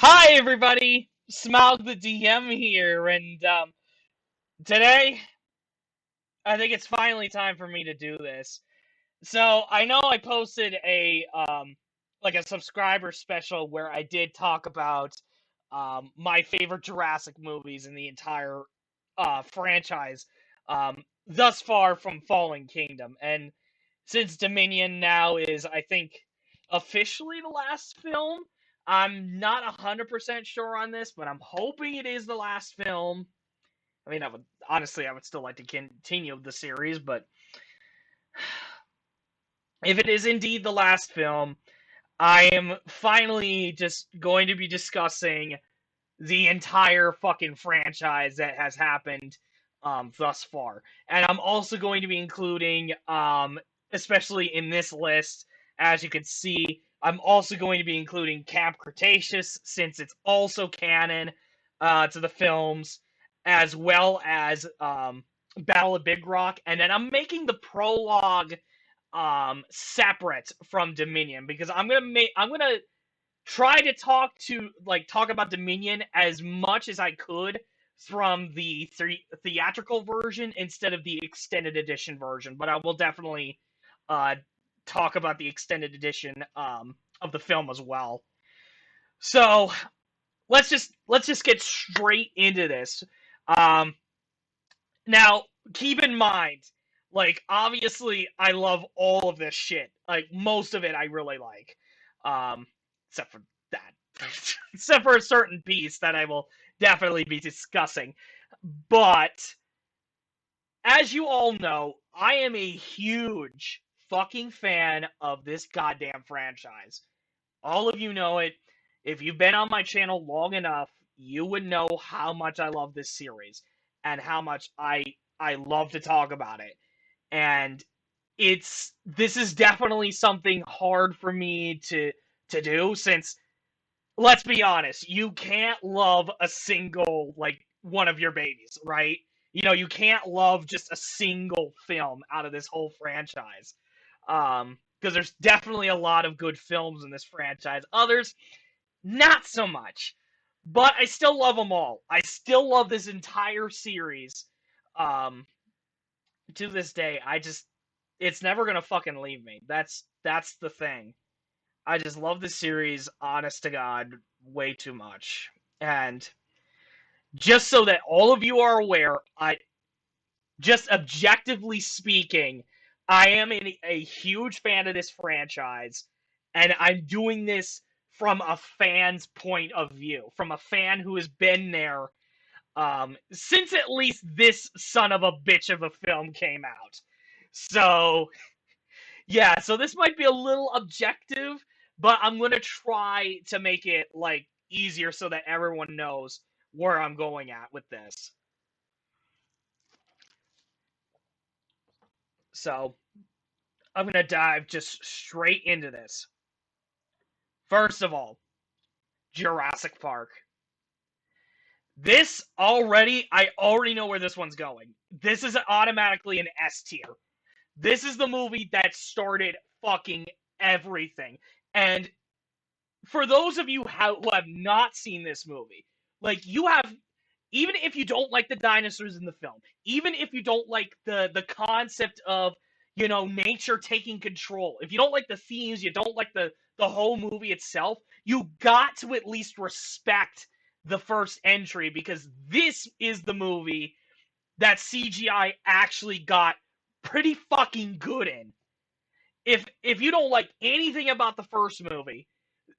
Hi everybody, Smaug the DM here, and today I think it's finally time for me to do this. So I know I posted a subscriber special where I did talk about my favorite Jurassic movies in the entire franchise thus far from Fallen Kingdom, and since Dominion now is, I think, officially the last film. I'm not 100% sure on this, but I'm hoping it is the last film. I mean, I would still like to continue the series, but if it is indeed the last film, I am finally just going to be discussing the entire fucking franchise that has happened thus far. And I'm also going to be including, especially in this list, as you can see, I'm also going to be including Camp Cretaceous, since it's also canon to the films, as well as Battle of Big Rock. And then I'm making the prologue separate from Dominion, because I'm gonna try to talk about Dominion as much as I could from the theatrical version instead of the extended edition version, but I will definitely uh, talk about the extended edition of the film as well. So let's just get straight into this. Um, Now, keep in mind, like, obviously, I love all of this shit. Like, most of it I really like. Um, except for that. Except for a certain piece that I will definitely be discussing. But, as you all know, I am a huge fucking fan of this goddamn franchise. All of you know it. If you've been on my channel long enough, you would know how much I love this series and how much I love to talk about it. And this is definitely something hard for me to do, since, let's be honest, you can't love a single, like, one of your babies, right? You know, you can't love just a single film out of this whole franchise. Because there's definitely a lot of good films in this franchise. Others, not so much. But I still love them all. I still love this entire series. Um, to this day, it's never gonna fucking leave me. That's the thing. I just love the series, honest to God, way too much. And just so that all of you are aware, just objectively speaking, I am a huge fan of this franchise, and I'm doing this from a fan's point of view, from a fan who has been there since at least this son of a bitch of a film came out. So, yeah, so this might be a little objective, but I'm going to try to make it, like, easier so that everyone knows where I'm going at with this. So, I'm going to dive just straight into this. First of all, Jurassic Park. I already know where this one's going. This is automatically an S tier. This is the movie that started fucking everything. And for those of you who have not seen this movie, like, even if you don't like the dinosaurs in the film, even if you don't like the concept of, nature taking control, if you don't like the themes, you don't like the whole movie itself, you got to at least respect the first entry, because this is the movie that CGI actually got pretty fucking good in. If you don't like anything about the first movie,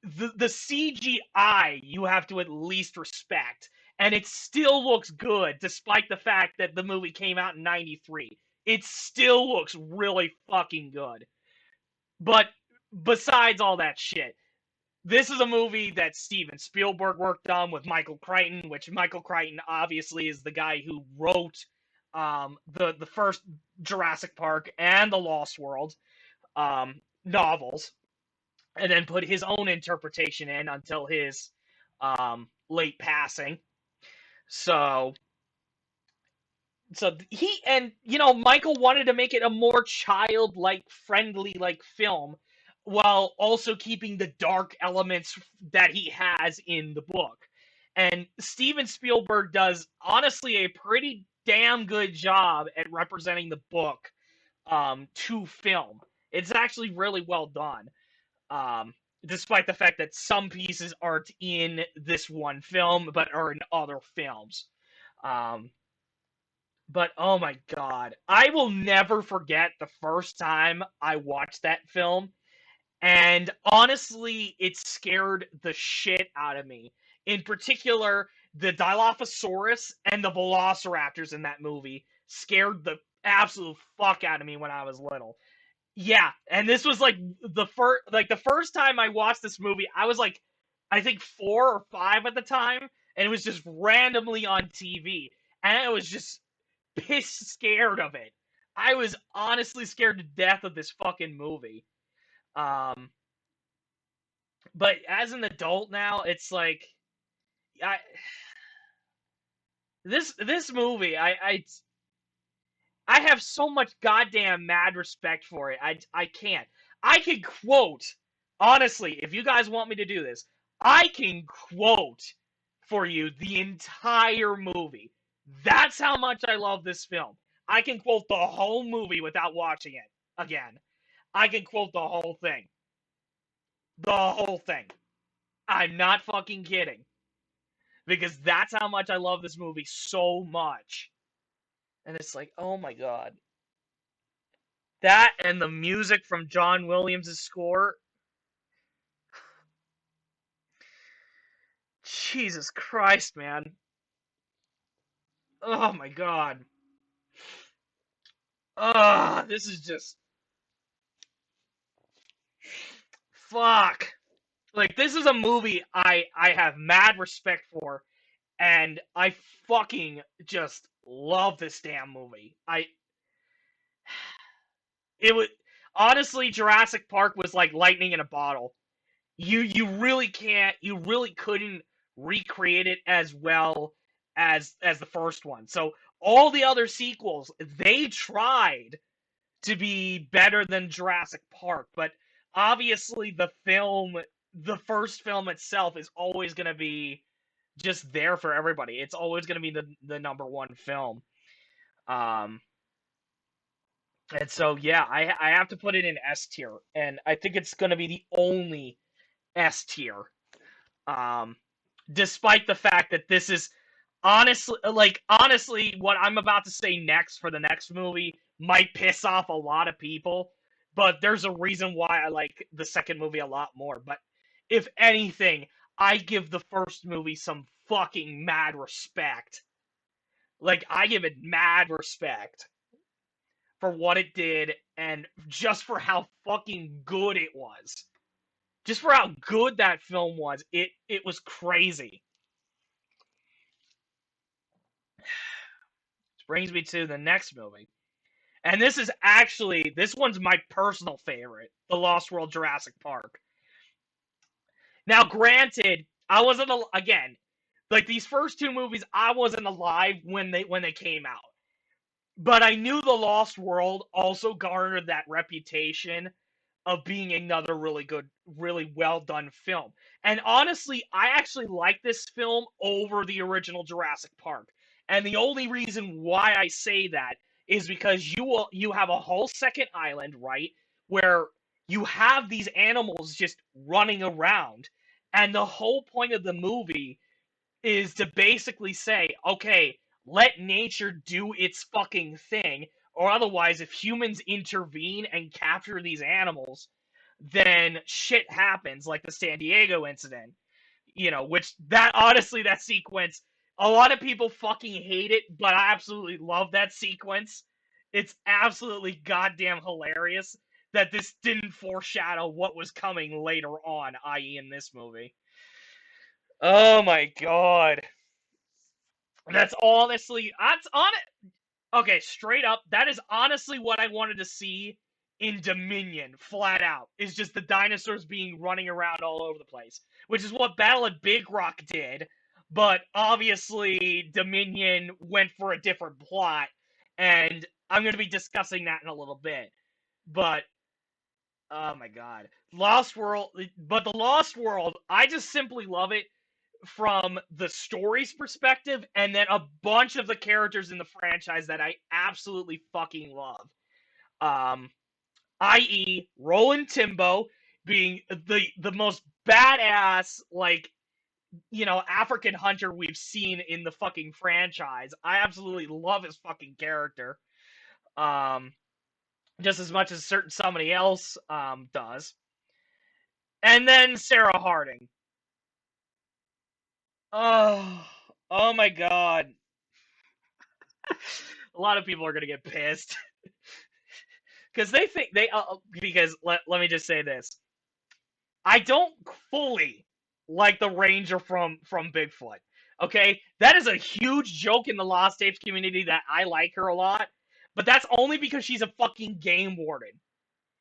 the CGI you have to at least respect, and it still looks good despite the fact that the movie came out in '93. It still looks really fucking good. But besides all that shit, this is a movie that Steven Spielberg worked on with Michael Crichton, which Michael Crichton obviously is the guy who wrote the first Jurassic Park and the Lost World novels, and then put his own interpretation in until his late passing. So, Michael wanted to make it a more childlike, friendly, like, film, while also keeping the dark elements that he has in the book. And Steven Spielberg does honestly a pretty damn good job at representing the book to film. It's actually really well done, um, despite the fact that some pieces aren't in this one film but are in other films. Um, but oh my god, I will never forget the first time I watched that film, and honestly, it scared the shit out of me. In particular, the Dilophosaurus and the Velociraptors in that movie scared the absolute fuck out of me when I was little. Yeah, and this was the first time I watched this movie, I was like I think 4 or 5 at the time, and it was just randomly on TV, and I was just piss scared of it. I was honestly scared to death of this fucking movie. Um but as an adult now, it's like I this movie, I have so much goddamn mad respect for it. I can't. I can quote, honestly, if you guys want me to do this, I can quote for you the entire movie. That's how much I love this film. I can quote the whole movie without watching it again. I can quote the whole thing. The whole thing. I'm not fucking kidding. Because that's how much I love this movie so much. And it's like, oh my god. That and the music from John Williams' score. Jesus Christ, man. Oh my god. This is just fuck. Like this is a movie I have mad respect for, and I fucking just love this damn movie. It was honestly Jurassic Park was like lightning in a bottle. You really can't, you really couldn't recreate it as well as the first one. So all the other sequels, they tried to be better than Jurassic Park, but obviously the first film itself is always going to be just there for everybody. It's always going to be the number one film. Um and so yeah, I have to put it in S tier, and I think it's going to be the only S tier. Um, Despite the fact that this is honestly, what I'm about to say next for the next movie might piss off a lot of people, but there's a reason why I like the second movie a lot more. But if anything, I give the first movie some fucking mad respect. Like, I give it mad respect for what it did and just for how fucking good it was. Just for how good that film was, it was crazy. Which brings me to the next movie. And this one's my personal favorite, The Lost World Jurassic Park. Now, granted, I wasn't, again, like these first two movies, I wasn't alive when they came out. But I knew The Lost World also garnered that reputation of being another really good, really well done film. And honestly, I actually like this film over the original Jurassic Park. And the only reason why I say that is because you have a whole second island, right, where you have these animals just running around. And the whole point of the movie is to basically say, okay, let nature do its fucking thing, or otherwise, if humans intervene and capture these animals, then shit happens, like the San Diego incident. Which that honestly, that sequence, a lot of people fucking hate it, but I absolutely love that sequence. It's absolutely goddamn hilarious that this didn't foreshadow what was coming later on, i.e., in this movie. Oh my god. That's on it. Okay, straight up, that is honestly what I wanted to see in Dominion, flat out. Is just the dinosaurs being running around all over the place, which is what Battle at Big Rock did. But obviously, Dominion went for a different plot, and I'm going to be discussing that in a little bit. But Oh my god. Lost World, but the Lost World, I just simply love it from the story's perspective, and then a bunch of the characters in the franchise that I absolutely fucking love. Um, i.e., Roland Timbo being the most badass, like, African hunter we've seen in the fucking franchise. I absolutely love his fucking character. Um, just as much as somebody else does. And then Sarah Harding. Oh, oh my god. A lot of people are gonna get pissed because they think because let me just say this. I don't fully like the ranger from Bigfoot. Okay, that is a huge joke in the Lost Tapes community that I like her a lot, but that's only because she's a fucking game warden.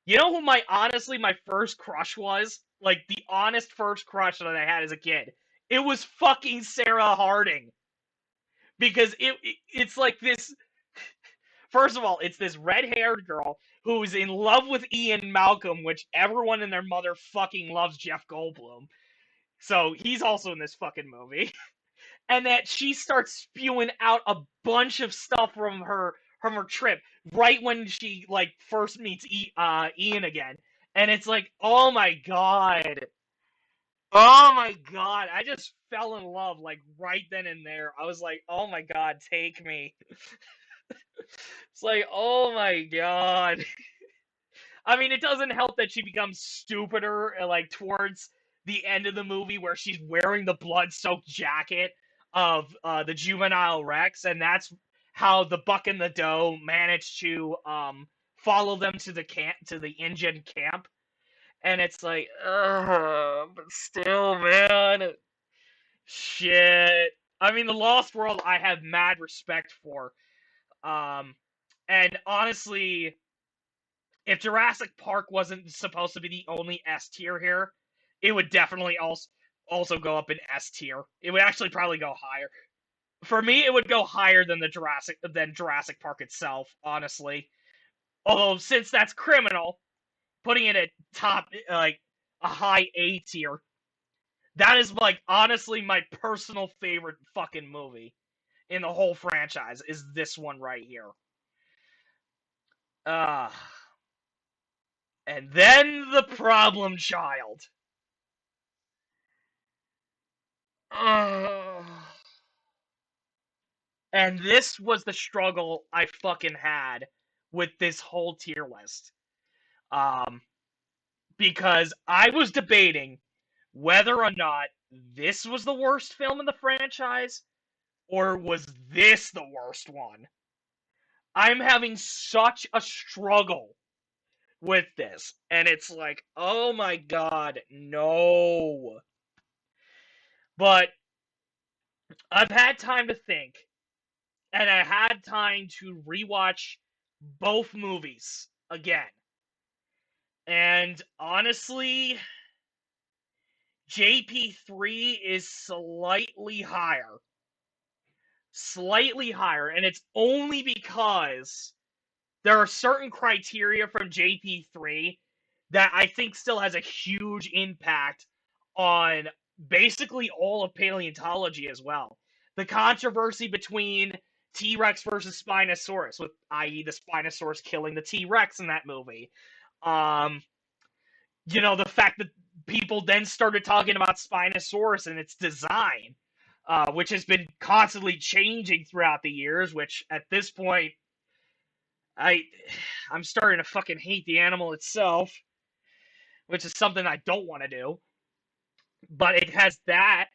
You know who my first crush was? Like the honest first crush that I had as a kid. It was fucking Sarah Harding because it's like this. First of all, it's this red-haired girl who's in love with Ian Malcolm, which everyone and their mother fucking loves Jeff Goldblum. So he's also in this fucking movie. And that she starts spewing out a bunch of stuff from her trip right when she like first meets Ian again. And it's like, oh my god. Oh my god. I just fell in love like right then and there. I was like, oh my god, take me. It's like, oh my god. I mean, it doesn't help that she becomes stupider, like, towards the end of the movie where she's wearing the blood-soaked jacket of the juvenile Rex, and that's how the Buck and the Doe managed to follow them to the Indian camp. And it's like, ugh, but still, man, shit. I mean, the Lost World, I have mad respect for. Um, and honestly, if Jurassic Park wasn't supposed to be the only S tier here, it would definitely also go up in S tier. It would actually probably go higher. For me, it would go higher than Jurassic Park itself, honestly. Although since that's criminal, putting it at top like a high A tier, that is like honestly my personal favorite fucking movie in the whole franchise is this one right here. Uh and then the problem child. Uh, and this was the struggle I fucking had with this whole tier list. Um, because I was debating whether or not this was the worst film in the franchise or was this the worst one. I'm having such a struggle with this, and it's like, oh my god, no. But I've had time to think, and I had time to rewatch both movies again. And honestly, JP3 is slightly higher. Slightly higher, and it's only because there are certain criteria from JP3 that I think still has a huge impact on basically all of paleontology as well. The controversy between T-Rex versus Spinosaurus, with i.e. the Spinosaurus killing the T-Rex in that movie. Um, the fact that people then started talking about Spinosaurus and its design, which has been constantly changing throughout the years, which at this point I I'm starting to fucking hate the animal itself, which is something I don't want to do. But it has that.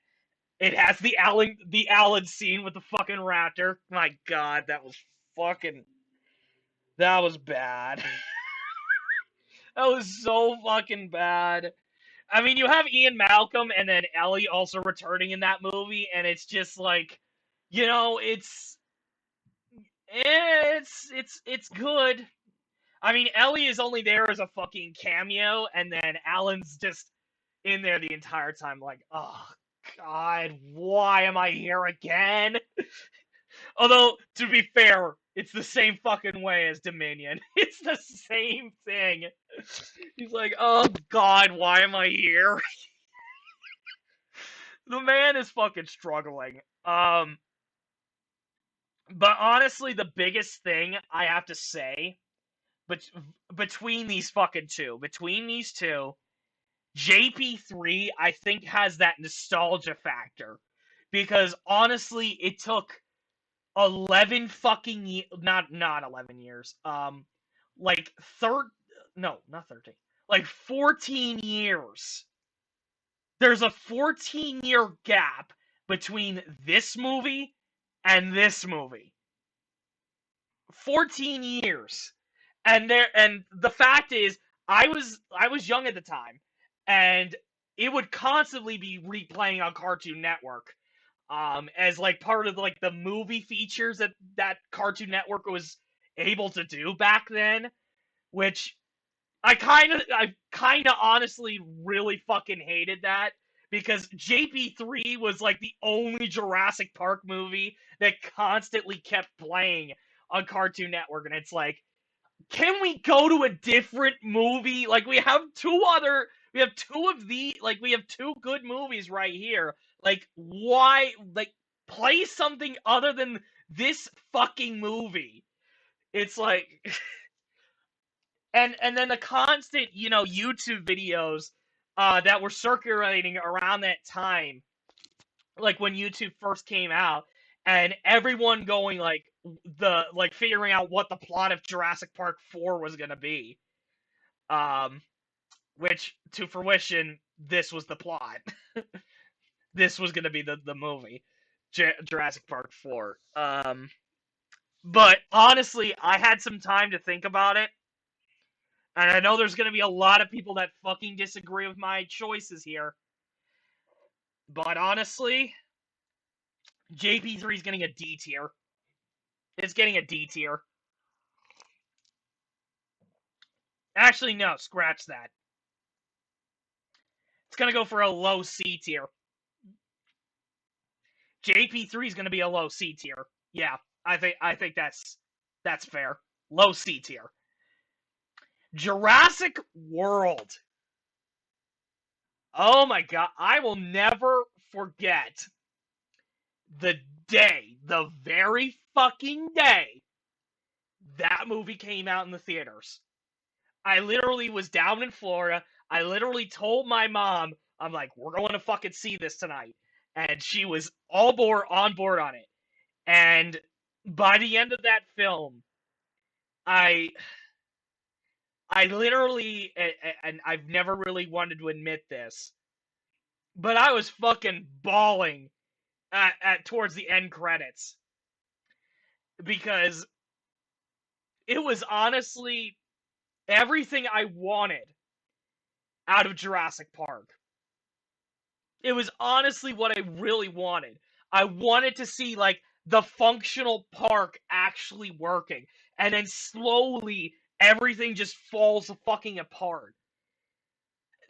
It has the Alan scene with the fucking raptor. My god, that was bad. That was so fucking bad. I mean, you have Ian Malcolm and then Ellie also returning in that movie, and it's just like, it's good. I mean, Ellie is only there as a fucking cameo, and then Alan's just in there the entire time, like, oh god, why am I here again? Although, to be fair, it's the same fucking way as Dominion. It's the same thing. He's like, oh god, why am I here? The man is fucking struggling. But honestly, the biggest thing I have to say, but between these two, JP3 I think has that nostalgia factor, because honestly, it took 11 fucking not 11 years, like no, not 13, like 14 years. There's a 14-year gap between this movie and this movie. 14 years. And the fact is, I was young at the time, and it would constantly be replaying on Cartoon Network, as like part of like the movie features that Cartoon Network was able to do back then, which I kind of honestly really fucking hated that, because JP3 was like the only Jurassic Park movie that constantly kept playing on Cartoon Network, and it's like, can we go to a different movie? Like, we have two good movies right here. Like, why, like, play something other than this fucking movie? It's like, and then the constant, YouTube videos that were circulating around that time, like when YouTube first came out, and everyone going like figuring out what the plot of Jurassic Park 4 was gonna be. Um, which to fruition, this was the plot. This was gonna be the movie, Jurassic Park 4. But honestly, I had some time to think about it, and I know there's gonna be a lot of people that fucking disagree with my choices here. But honestly, JP3 is getting a D tier. It's getting a D tier. Actually, no, scratch that. It's gonna go for a low C tier. JP3 is gonna be a low C tier. Yeah, I think that's fair. Low C tier. Jurassic World. Oh my god, I will never forget the very fucking day that movie came out in the theaters. I literally was down in Florida. I literally told my mom, I'm like, we're going to fucking see this tonight. And she was on board on it. And by the end of that film, I I literally, and I've never really wanted to admit this, but I was fucking bawling at towards the end credits, because it was honestly everything I wanted out of Jurassic Park. It was honestly what I really wanted. I wanted to see like the functional park actually working, and then slowly everything just falls fucking apart.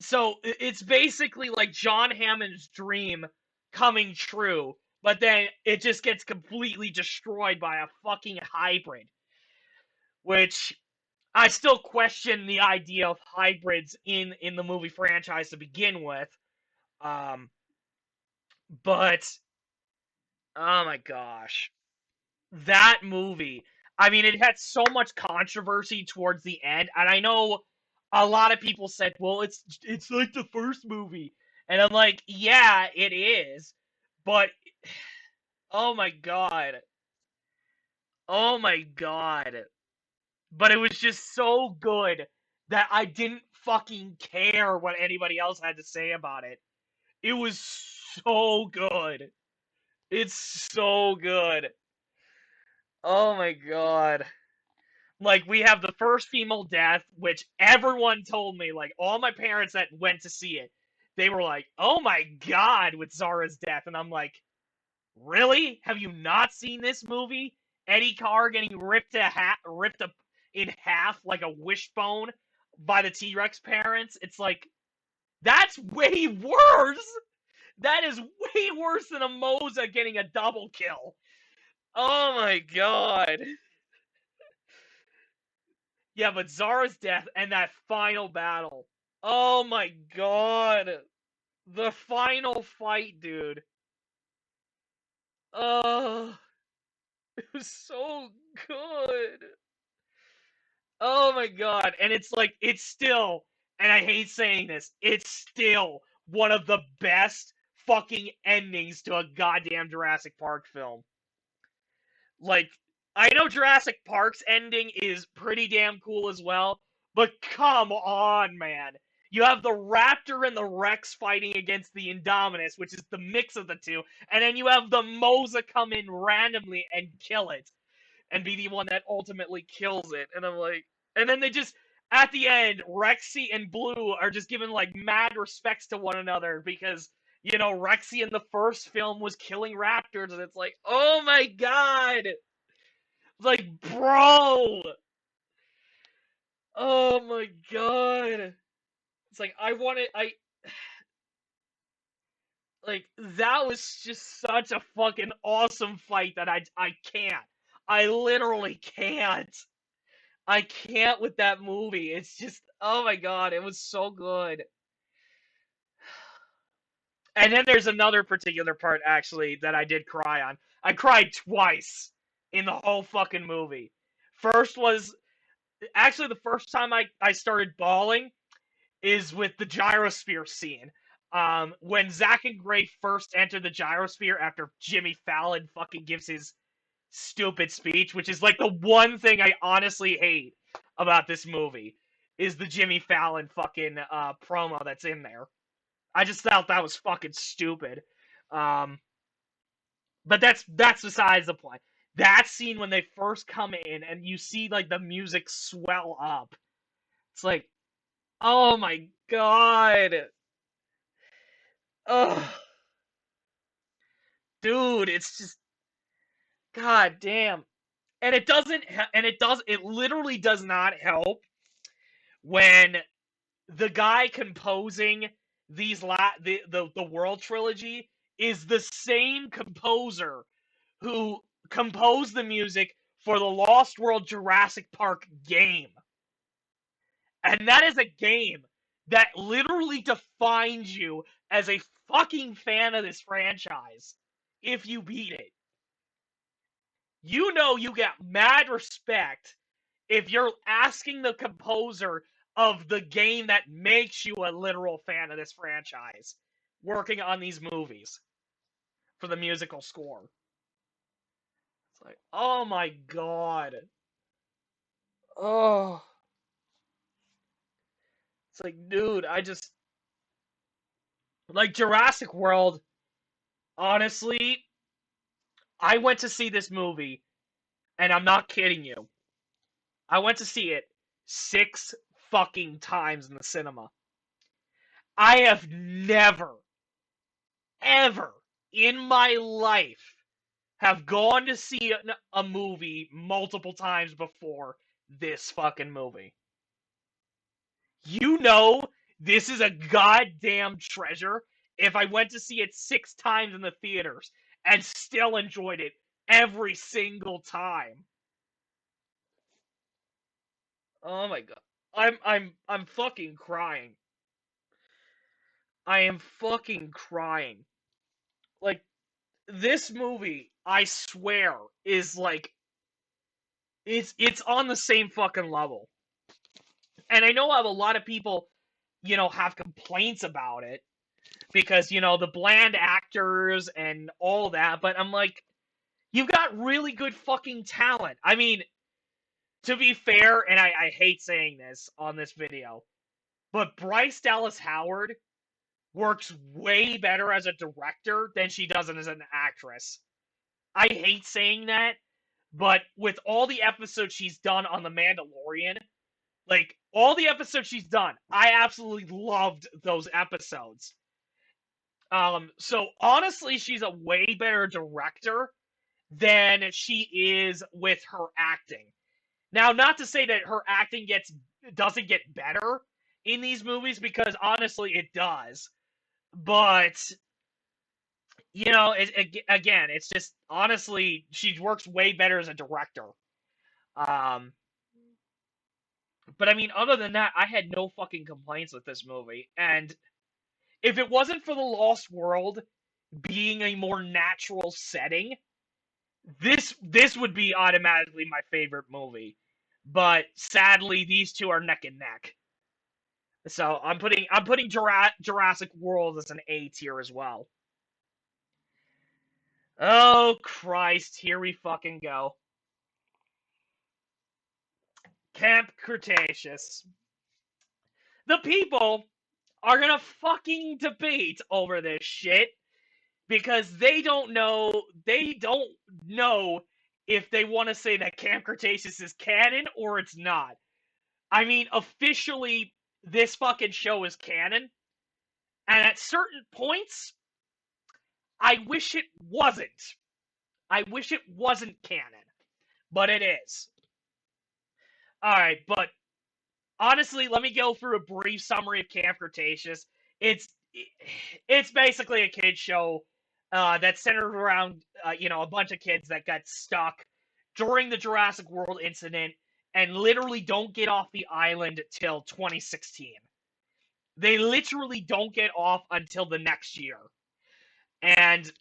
So it's basically like John Hammond's dream coming true, but then it just gets completely destroyed by a fucking hybrid, which I still question the idea of hybrids in the movie franchise to begin with. Um, but oh my gosh, that movie. I mean, it had so much controversy towards the end, and I know a lot of people said, "Well, it's like the first movie," and I'm like, "Yeah, it is," but oh my god, oh my god, but it was just so good that I didn't fucking care what anybody else had to say about it. It was so good. It's so good. Oh my god. Like, we have the first female death, which everyone told me, like, all my parents that went to see it, they were like, oh my god, with Zara's death. And I'm like, really? Have you not seen this movie? Eddie Carr getting ripped in half like a wishbone by the T-Rex parents? It's like, that's way worse! That is way worse than a Moza getting a double kill. Oh my god. Yeah, but Zara's death and that final battle. Oh my god. The final fight, dude. Oh, it was so good. Oh my god. And it's like, it's still, and I hate saying this, it's still one of the best fucking endings to a goddamn Jurassic Park film. Like, I know Jurassic Park's ending is pretty damn cool as well, but come on, man. You have the Raptor and the Rex fighting against the Indominus, which is the mix of the two, and then you have the Mosa come in randomly and kill it, and be the one that ultimately kills it. And I'm like, and then they just, at the end, Rexy and Blue are just giving like mad respects to one another because, you know, Rexy in the first film was killing raptors, and it's like, oh my god! Like, bro! Oh my god! It's like, like, that was just such a fucking awesome fight that I can't. I literally can't. I can't with that movie. It's just, oh my god, it was so good. And then there's another particular part, actually, that I did cry on. I cried twice in the whole fucking movie. First was, actually, the first time I started bawling is with the gyrosphere scene. When Zach and Gray first enter the gyrosphere after Jimmy Fallon fucking gives his stupid speech, which is like the one thing I honestly hate about this movie, is the Jimmy Fallon fucking promo that's in there. I just thought that was fucking stupid. Um, but that's besides the point. That scene when they first come in and you see like the music swell up. It's like, oh my god. Ugh. Dude, it's just, god damn. And it doesn't it literally does not help when the guy composing the World trilogy is the same composer who composed the music for the Lost World Jurassic Park game. And that is a game that literally defines you as a fucking fan of this franchise if you beat it. You know you get mad respect if you're asking the composer of the game that makes you a literal fan of this franchise working on these movies for the musical score. It's like, oh my god. Oh. It's like, dude, I just, like, Jurassic World, honestly, I went to see this movie, and I'm not kidding you. I went to see it 6 fucking times in the cinema. I have never, ever in my life have gone to see a movie multiple times before this fucking movie. You know, this is a goddamn treasure if I went to see it 6 times in the theaters and still enjoyed it every single time. Oh my god. I'm fucking crying. I am fucking crying. Like, this movie, I swear, is like, it's on the same fucking level. And I know I have a lot of people, you know, have complaints about it because, you know, the bland actors and all that, but I'm like, you've got really good fucking talent. I mean, to be fair, and I hate saying this on this video, but Bryce Dallas Howard works way better as a director than she does as an actress. I hate saying that, but with all the episodes she's done on The Mandalorian, like, all the episodes she's done, I absolutely loved those episodes. So honestly, she's a way better director than she is with her acting. Now, not to say that her acting doesn't get better in these movies, because honestly, it does. But you know, again, it's just honestly, she works way better as a director. Um, But I mean, other than that, I had no fucking complaints with this movie. And if it wasn't for the Lost World being a more natural setting, this would be automatically my favorite movie. But sadly, these two are neck and neck. So I'm putting Jurassic World as an A tier as well. Oh Christ, here we fucking go. Camp Cretaceous. The people are gonna fucking debate over this shit because they don't know if they want to say that Camp Cretaceous is canon or it's not. I mean, officially, this fucking show is canon, and at certain points, I wish it wasn't. I wish it wasn't canon, but it is. Alright, but honestly, let me go through a brief summary of Camp Cretaceous. It's it's basically a kid show that's centered around a bunch of kids that got stuck during the Jurassic World incident and literally don't get off the island till 2016. They literally don't get off until the next year. And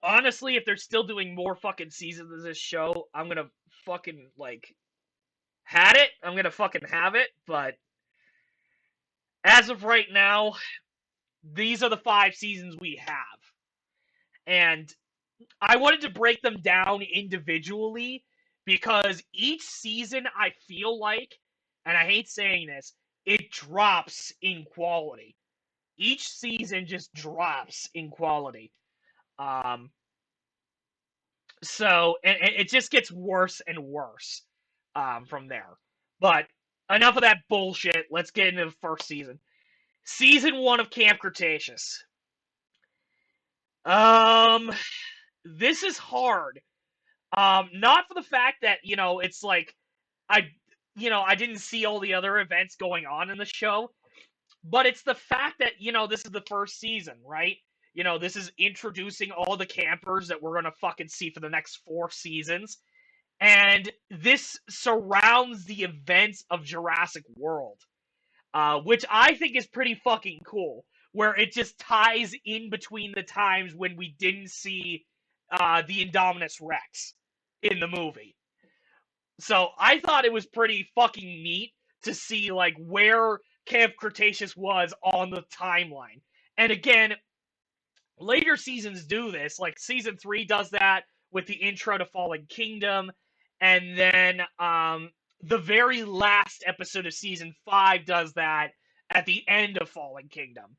honestly, if they're still doing more fucking seasons of this show, I'm gonna fucking had it. I'm gonna fucking have it, but as of right now, these are the 5 seasons we have. And I wanted to break them down individually because each season I feel like, and I hate saying this, it drops in quality. Each season just drops in quality. Um, and it just gets worse and worse from there. But enough of that bullshit. Let's get into the first season. Season 1 of Camp Cretaceous. Um, this is hard. Not for the fact that, it's like I I didn't see all the other events going on in the show, but it's the fact that, this is the first season, right? This is introducing all the campers that we're gonna fucking see for the next 4 seasons. And this surrounds the events of Jurassic World, which I think is pretty fucking cool. Where it just ties in between the times when we didn't see the Indominus Rex in the movie. So I thought it was pretty fucking neat to see like where Camp Cretaceous was on the timeline. And again, later seasons do this. Like season 3 does that with the intro to Fallen Kingdom, and then the very last episode of season 5 does that at the end of Fallen Kingdom.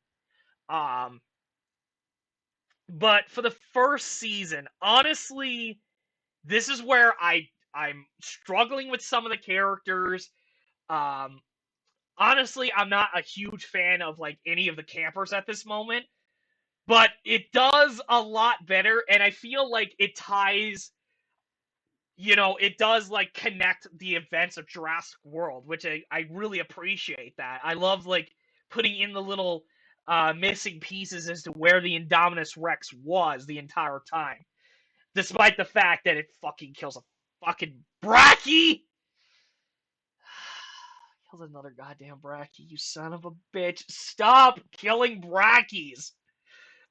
Um, but for the first season, honestly, this is where I'm struggling with some of the characters. Um, honestly, I'm not a huge fan of like any of the campers at this moment, but it does a lot better, and I feel like it ties. It does like connect the events of Jurassic World, which I really appreciate that. I love like putting in the little missing pieces as to where the Indominus Rex was the entire time. Despite the fact that it fucking kills a fucking Brachie! Kills another goddamn Brachie, you son of a bitch. Stop killing Brachies!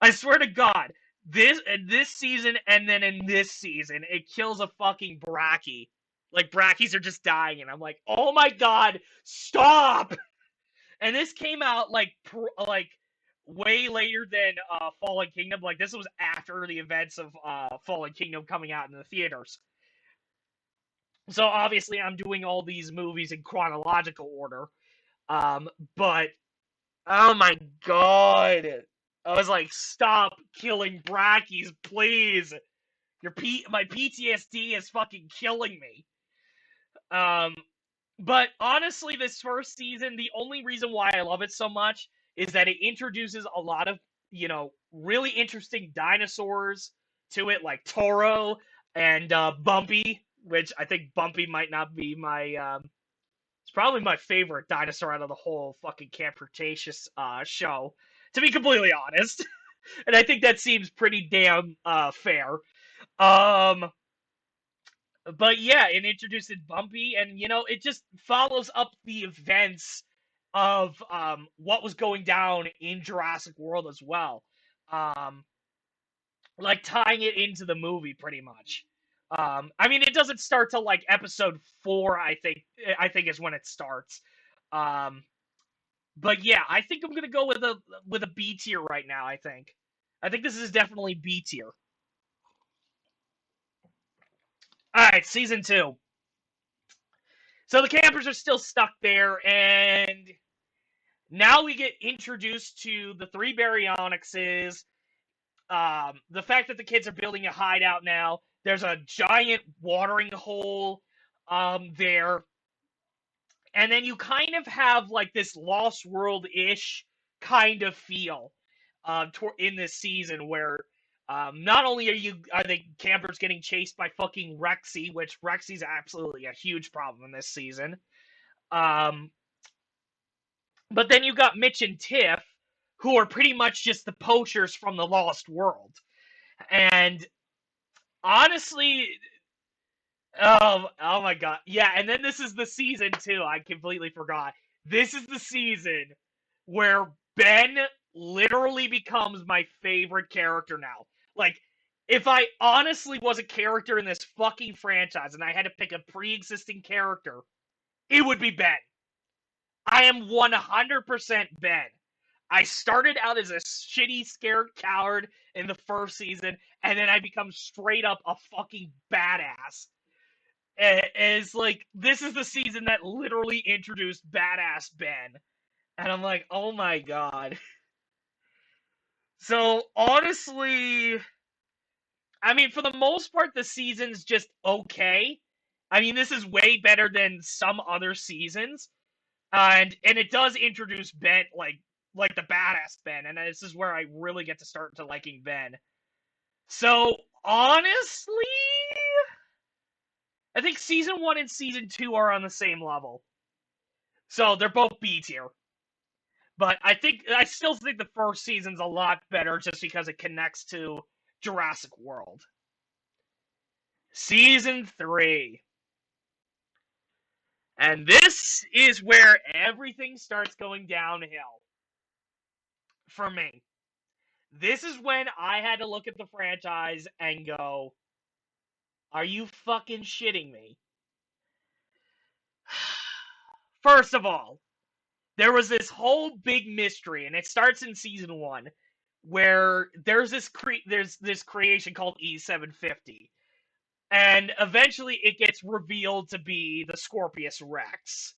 I swear to God, this season and then in this season, it kills a fucking Brachie. Like, Brachies are just dying, and I'm like, oh my God, stop! And this came out, like way later than Fallen Kingdom. Like, this was after the events of Fallen Kingdom coming out in the theaters. So, obviously, I'm doing all these movies in chronological order. But, oh my God. I was like, stop killing Brackies, please. My PTSD is fucking killing me. But honestly, this first season, the only reason why I love it so much is that it introduces a lot of, really interesting dinosaurs to it, like Toro and Bumpy, which I think Bumpy might not be it's probably my favorite dinosaur out of the whole fucking Camp Cretaceous show, to be completely honest. And I think that seems pretty damn fair. Um, But yeah, it introduced Bumpy, and it just follows up the events of what was going down in Jurassic World as well. Um, like tying it into the movie pretty much. I mean, it doesn't start till like episode 4, I think. I think is when it starts. Um, but yeah, I think I'm gonna go with a B tier right now. I think this is definitely B tier. All right, season 2. So the campers are still stuck there, and now we get introduced to the 3 baryonyxes. The fact that the kids are building a hideout now. There's a giant watering hole there. And then you kind of have like this Lost World-ish kind of feel in this season where not only are the campers getting chased by fucking Rexy, which Rexy's absolutely a huge problem in this season, um, but then you got Mitch and Tiff, who are pretty much just the poachers from the Lost World. And honestly, oh my god. Yeah, and then this is the season too. I completely forgot. This is the season where Ben literally becomes my favorite character now. Like, if I honestly was a character in this fucking franchise and I had to pick a pre-existing character, it would be Ben. I am 100% Ben. I started out as a shitty, scared coward in the first season, and then I become straight up a fucking badass. As like, this is the season that literally introduced badass Ben. And I'm like, oh my god. So, honestly, I mean, for the most part, the season's just okay. I mean, this is way better than some other seasons. And it does introduce Ben, like the badass Ben, and this is where I really get to start to liking Ben. So, honestly, I think season 1 and season 2 are on the same level. So, they're both B tier. But I still think the first season's a lot better just because it connects to Jurassic World. Season 3. And this is where everything starts going downhill. For me. This is when I had to look at the franchise and go, are you fucking shitting me? First of all, there was this whole big mystery, and it starts in season 1, where there's this creation called E750. And eventually it gets revealed to be the Scorpius Rex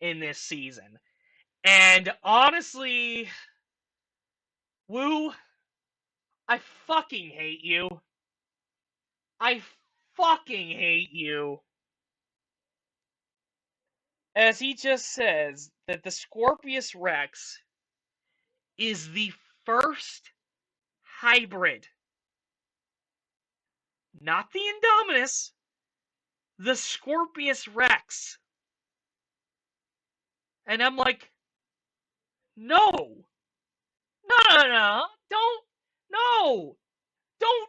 in this season. And honestly, Woo, I fucking hate you. I fucking hate you. As he just says that the Scorpius Rex is the first hybrid. Not the Indominus, the Scorpius Rex. And I'm like, no. No. No. Don't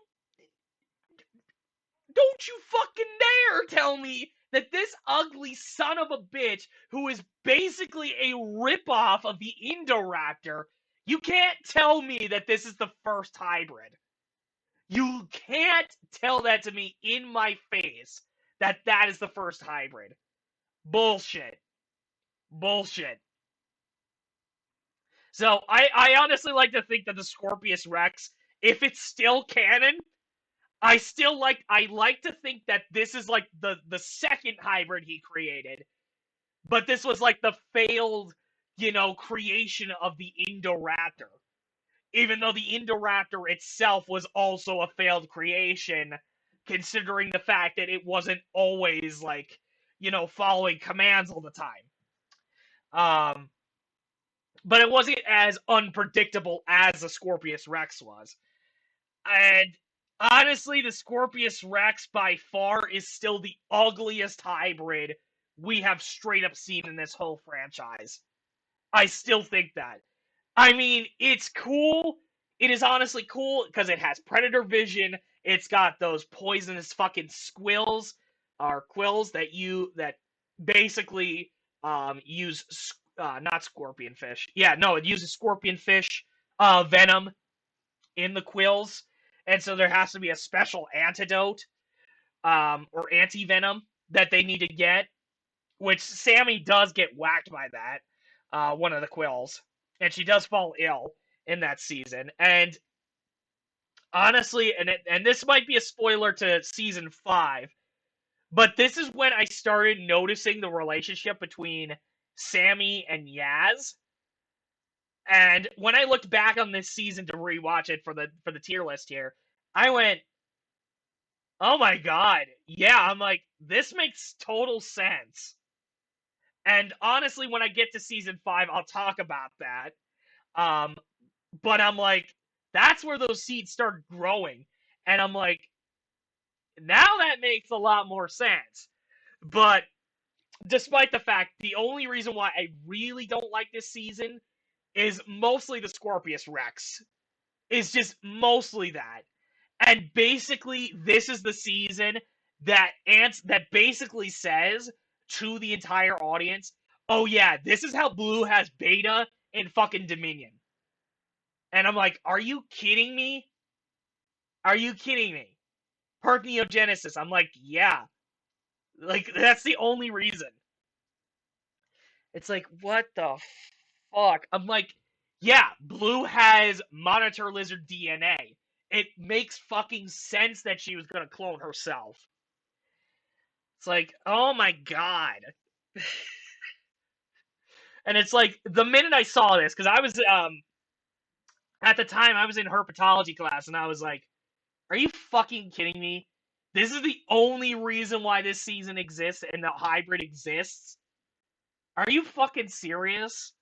Don't you fucking dare tell me that this ugly son of a bitch, who is basically a ripoff of the Indoraptor, you can't tell me that this is the first hybrid. You can't tell that to me in my face that that is the first hybrid. Bullshit. Bullshit. So I honestly like to think that the Scorpius Rex, if it's still canon, I like to think that this is like the second hybrid he created, but this was like the failed, creation of the Indoraptor. Even though the Indoraptor itself was also a failed creation, considering the fact that it wasn't always like, following commands all the time. Um, but it wasn't as unpredictable as the Scorpius Rex was. And honestly, the Scorpius Rex by far is still the ugliest hybrid we have straight up seen in this whole franchise. I still think that. I mean, it's cool. It is honestly cool because it has predator vision. It's got those poisonous fucking squills. are quills that basically use not scorpion fish. Yeah, no, it uses scorpion fish venom in the quills, and so there has to be a special antidote or anti venom that they need to get, which Sammy does get whacked by that one of the quills, and she does fall ill in that season. And honestly, and this might be a spoiler to season 5, but this is when I started noticing the relationship between Sammy and Yaz. And when I looked back on this season to rewatch it for the tier list here, I went, "Oh my god, yeah!" I'm like, this makes total sense. And honestly, when I get to season 5, I'll talk about that. Um, but I'm like, that's where those seeds start growing, and I'm like, now that makes a lot more sense. But despite the fact, the only reason why I really don't like this season is mostly the Scorpius Rex. Is just mostly that. And basically, this is the season that basically says to the entire audience, oh yeah, this is how Blue has Beta in fucking Dominion. And I'm like, are you kidding me? Are you kidding me? Parthenogenesis. I'm like, yeah. Like, that's the only reason. It's like, what the fuck? I'm like, yeah, Blue has Monitor Lizard DNA. It makes fucking sense that she was gonna clone herself. It's like, oh my god. And it's like, the minute I saw this, because I was, at the time, I was in herpetology class, and I was like, are you fucking kidding me? This is the only reason why this season exists and the hybrid exists? Are you fucking serious?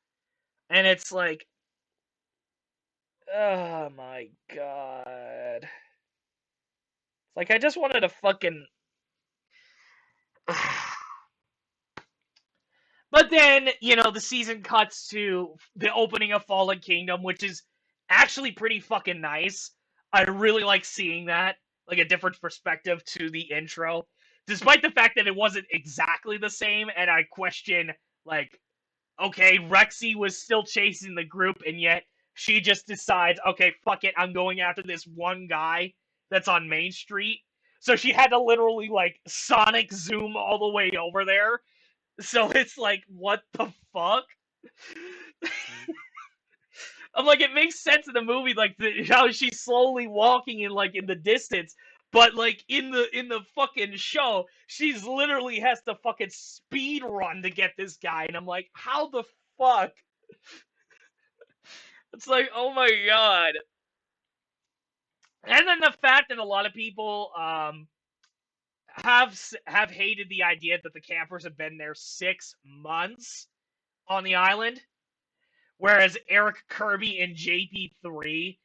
And it's like, oh my god. It's like, I just wanted to fucking... But then, the season cuts to the opening of Fallen Kingdom, which is actually pretty fucking nice. I really like seeing that, like a different perspective to the intro. Despite the fact that it wasn't exactly the same, and I question, like, okay, Rexy was still chasing the group, and yet she just decides, okay, fuck it, I'm going after this one guy that's on Main Street. So she had to literally, like, sonic zoom all the way over there. So it's like, what the fuck? I'm like, it makes sense in the movie, like, how she's slowly walking in the distance, but, like, in the fucking show, she's literally has to fucking speed run to get this guy, and I'm like, how the fuck? It's like, oh my god. And then the fact that a lot of people have hated the idea that the campers have been there 6 months on the island, whereas Eric Kirby in JP3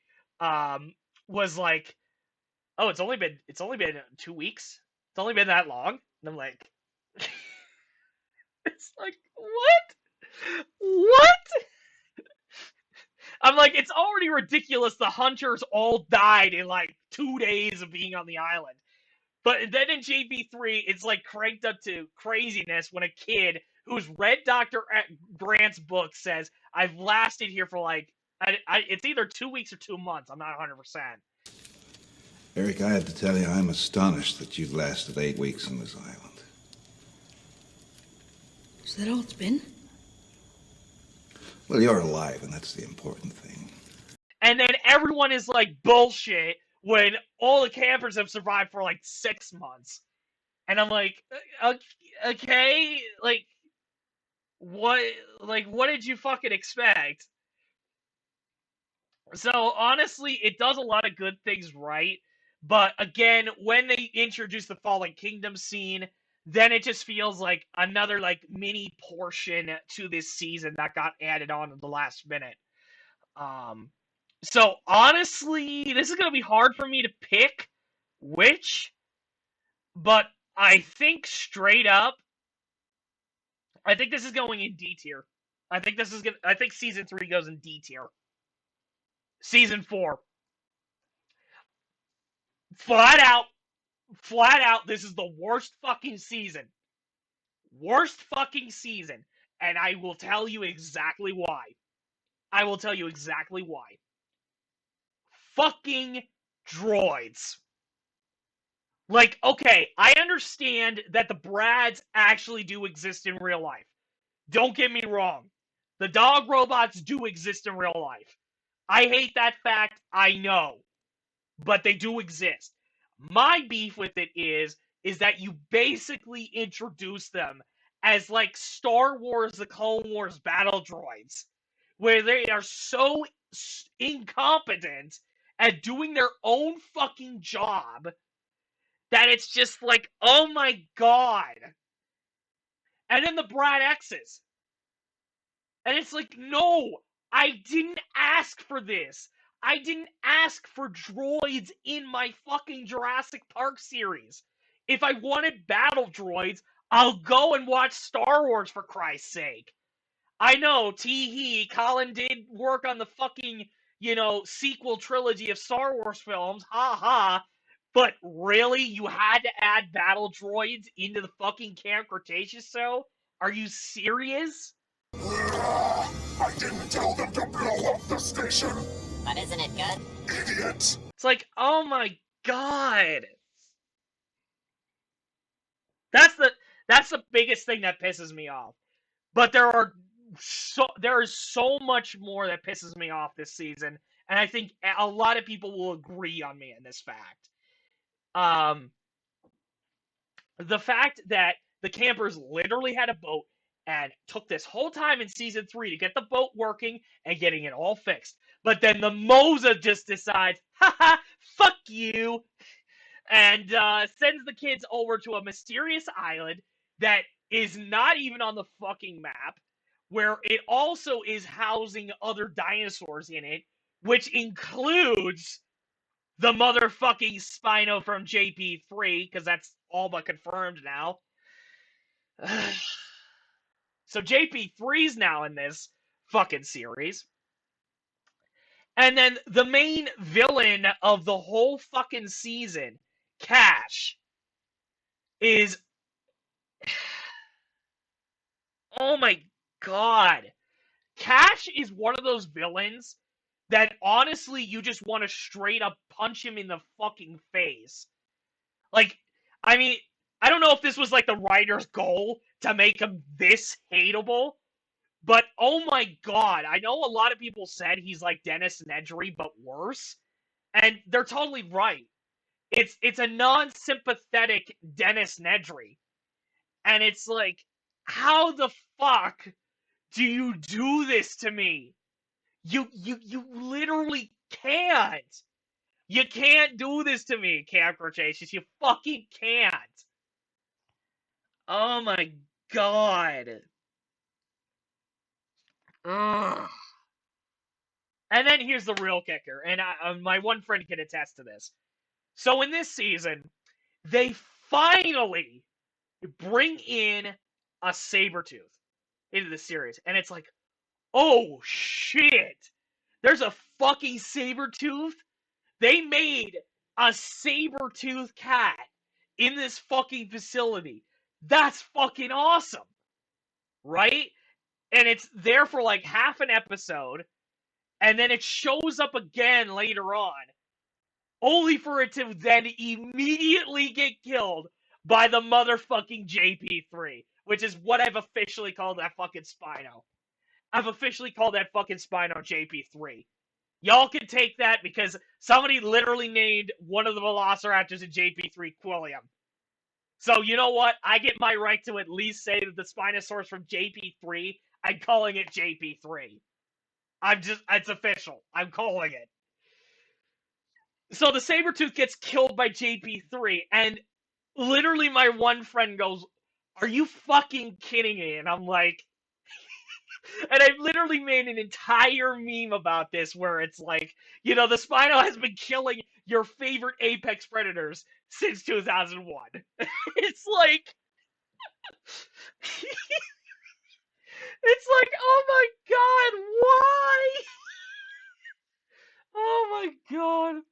was like, oh, it's only been 2 weeks. It's only been that long. And I'm like, it's like, what? What? I'm like, it's already ridiculous. The hunters all died in like 2 days of being on the island. But then in JP3, it's like cranked up to craziness when a kid who's read Dr. Grant's book says, I've lasted here for like, it's either 2 weeks or 2 months. I'm not 100%. Eric, I have to tell you, I'm astonished that you've lasted 8 weeks on this island. Is that all it's been? Well, you're alive, and that's the important thing. And then everyone is like, bullshit, when all the campers have survived for like 6 months. And I'm like, okay, like, what did you fucking expect? So honestly, it does a lot of good things right, but again, when they introduce the Fallen Kingdom scene, then it just feels like another like mini portion to this season that got added on at the last minute. So honestly, this is gonna be hard for me to pick which, but I think straight up, I think this is going in D tier. I think season 3 goes in D tier. Season 4. Flat out Flat out, this is the worst fucking season. Worst fucking season. And I will tell you exactly why. I will tell you exactly why. Fucking droids. Like, okay, I understand that the Brads actually do exist in real life. Don't get me wrong. The dog robots do exist in real life. I hate that fact, I know. But they do exist. My beef with it is that you basically introduce them as like Star Wars the Clone Wars battle droids, where they are so incompetent at doing their own fucking job that it's just like, oh my god. And then the Brad X's. And it's like, no, I didn't ask for this. I didn't ask for droids in my fucking Jurassic Park series. If I wanted battle droids, I'll go and watch Star Wars for Christ's sake. I know, Colin did work on the fucking, sequel trilogy of Star Wars films, ha. But really, you had to add battle droids into the fucking Camp Cretaceous show? Are you serious? I didn't tell them to blow up the station! But isn't it good? Idiots! It's like, oh my god. That's the biggest thing that pisses me off. But there is so much more that pisses me off this season, and I think a lot of people will agree on me in this fact. The fact that the campers literally had a boat and took this whole time in season 3 to get the boat working and getting it all fixed. But then the Moza just decides, haha, fuck you, and sends the kids over to a mysterious island that is not even on the fucking map, where it also is housing other dinosaurs in it, which includes the motherfucking Spino from JP3, because that's all but confirmed now. So JP3's now in this fucking series. And then the main villain of the whole fucking season, Cash, is... Oh my god. Cash is one of those villains that honestly you just want to straight up punch him in the fucking face. Like, I mean, I don't know if this was like the writer's goal to make him this hateable, but oh my god, I know a lot of people said he's like Dennis Nedry, but worse, and they're totally right. It's a non-sympathetic Dennis Nedry, and it's like, how the fuck do you do this to me? You literally can't. You can't do this to me, Camp Cretaceous. You fucking can't. Oh my god. Ugh. And then here's the real kicker, and my one friend can attest to this. So in this season, they finally bring in a Sabretooth into the series, and it's like, oh shit, there's a fucking Sabretooth? They made a Sabretooth cat in this fucking facility. That's fucking awesome, right? And it's there for like half an episode, and then it shows up again later on, only for it to then immediately get killed by the motherfucking JP3, which is what I've officially called that fucking Spino. I've officially called that fucking Spino JP3. Y'all can take that because somebody literally named one of the Velociraptors in JP3 Quilliam. So you know what? I get my right to at least say that the Spinosaurus from JP3, I'm calling it JP3. It's official. I'm calling it. So the Sabretooth gets killed by JP3, and literally my one friend goes, are you fucking kidding me? And I'm like, and I've literally made an entire meme about this where it's like, the Spino has been killing your favorite apex predators since 2001. It's like, it's like, oh my god, why? Oh my god.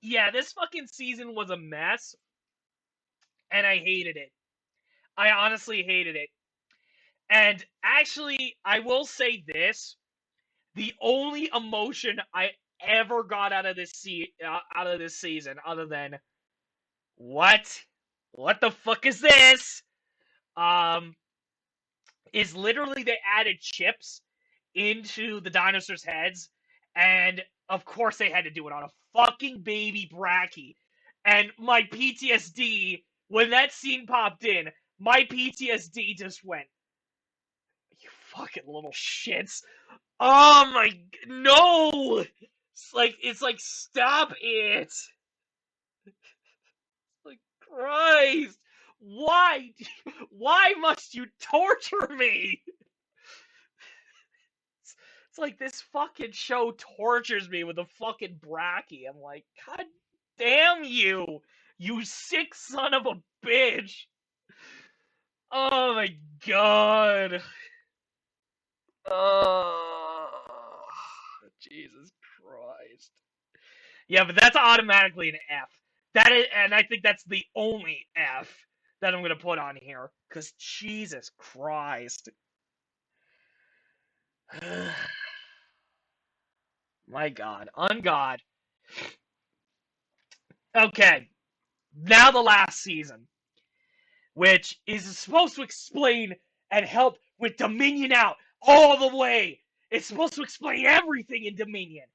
yeah, this fucking season was a mess, and I hated it. I honestly hated it. And actually, I will say this: the only emotion I ever got out of out of this season, other than what the fuck is this? Um, is literally they added chips into the dinosaurs' heads, and of course they had to do it on a fucking baby Bracky. And my PTSD, when that scene popped in, my PTSD just went, you fucking little shits. Oh my, no! It's like, stop it! Like, Christ! Why? Why must you torture me? It's like this fucking show tortures me with a fucking Bracky. I'm like, God damn you! You sick son of a bitch! Oh my god! Oh, Jesus Christ. Yeah, but that's automatically an F. That is, and I think that's the only F that I'm gonna put on here. Cause Jesus Christ. My God. On God. Okay. Now the last season, which is supposed to explain and help with Dominion out all the way. It's supposed to explain everything in Dominion.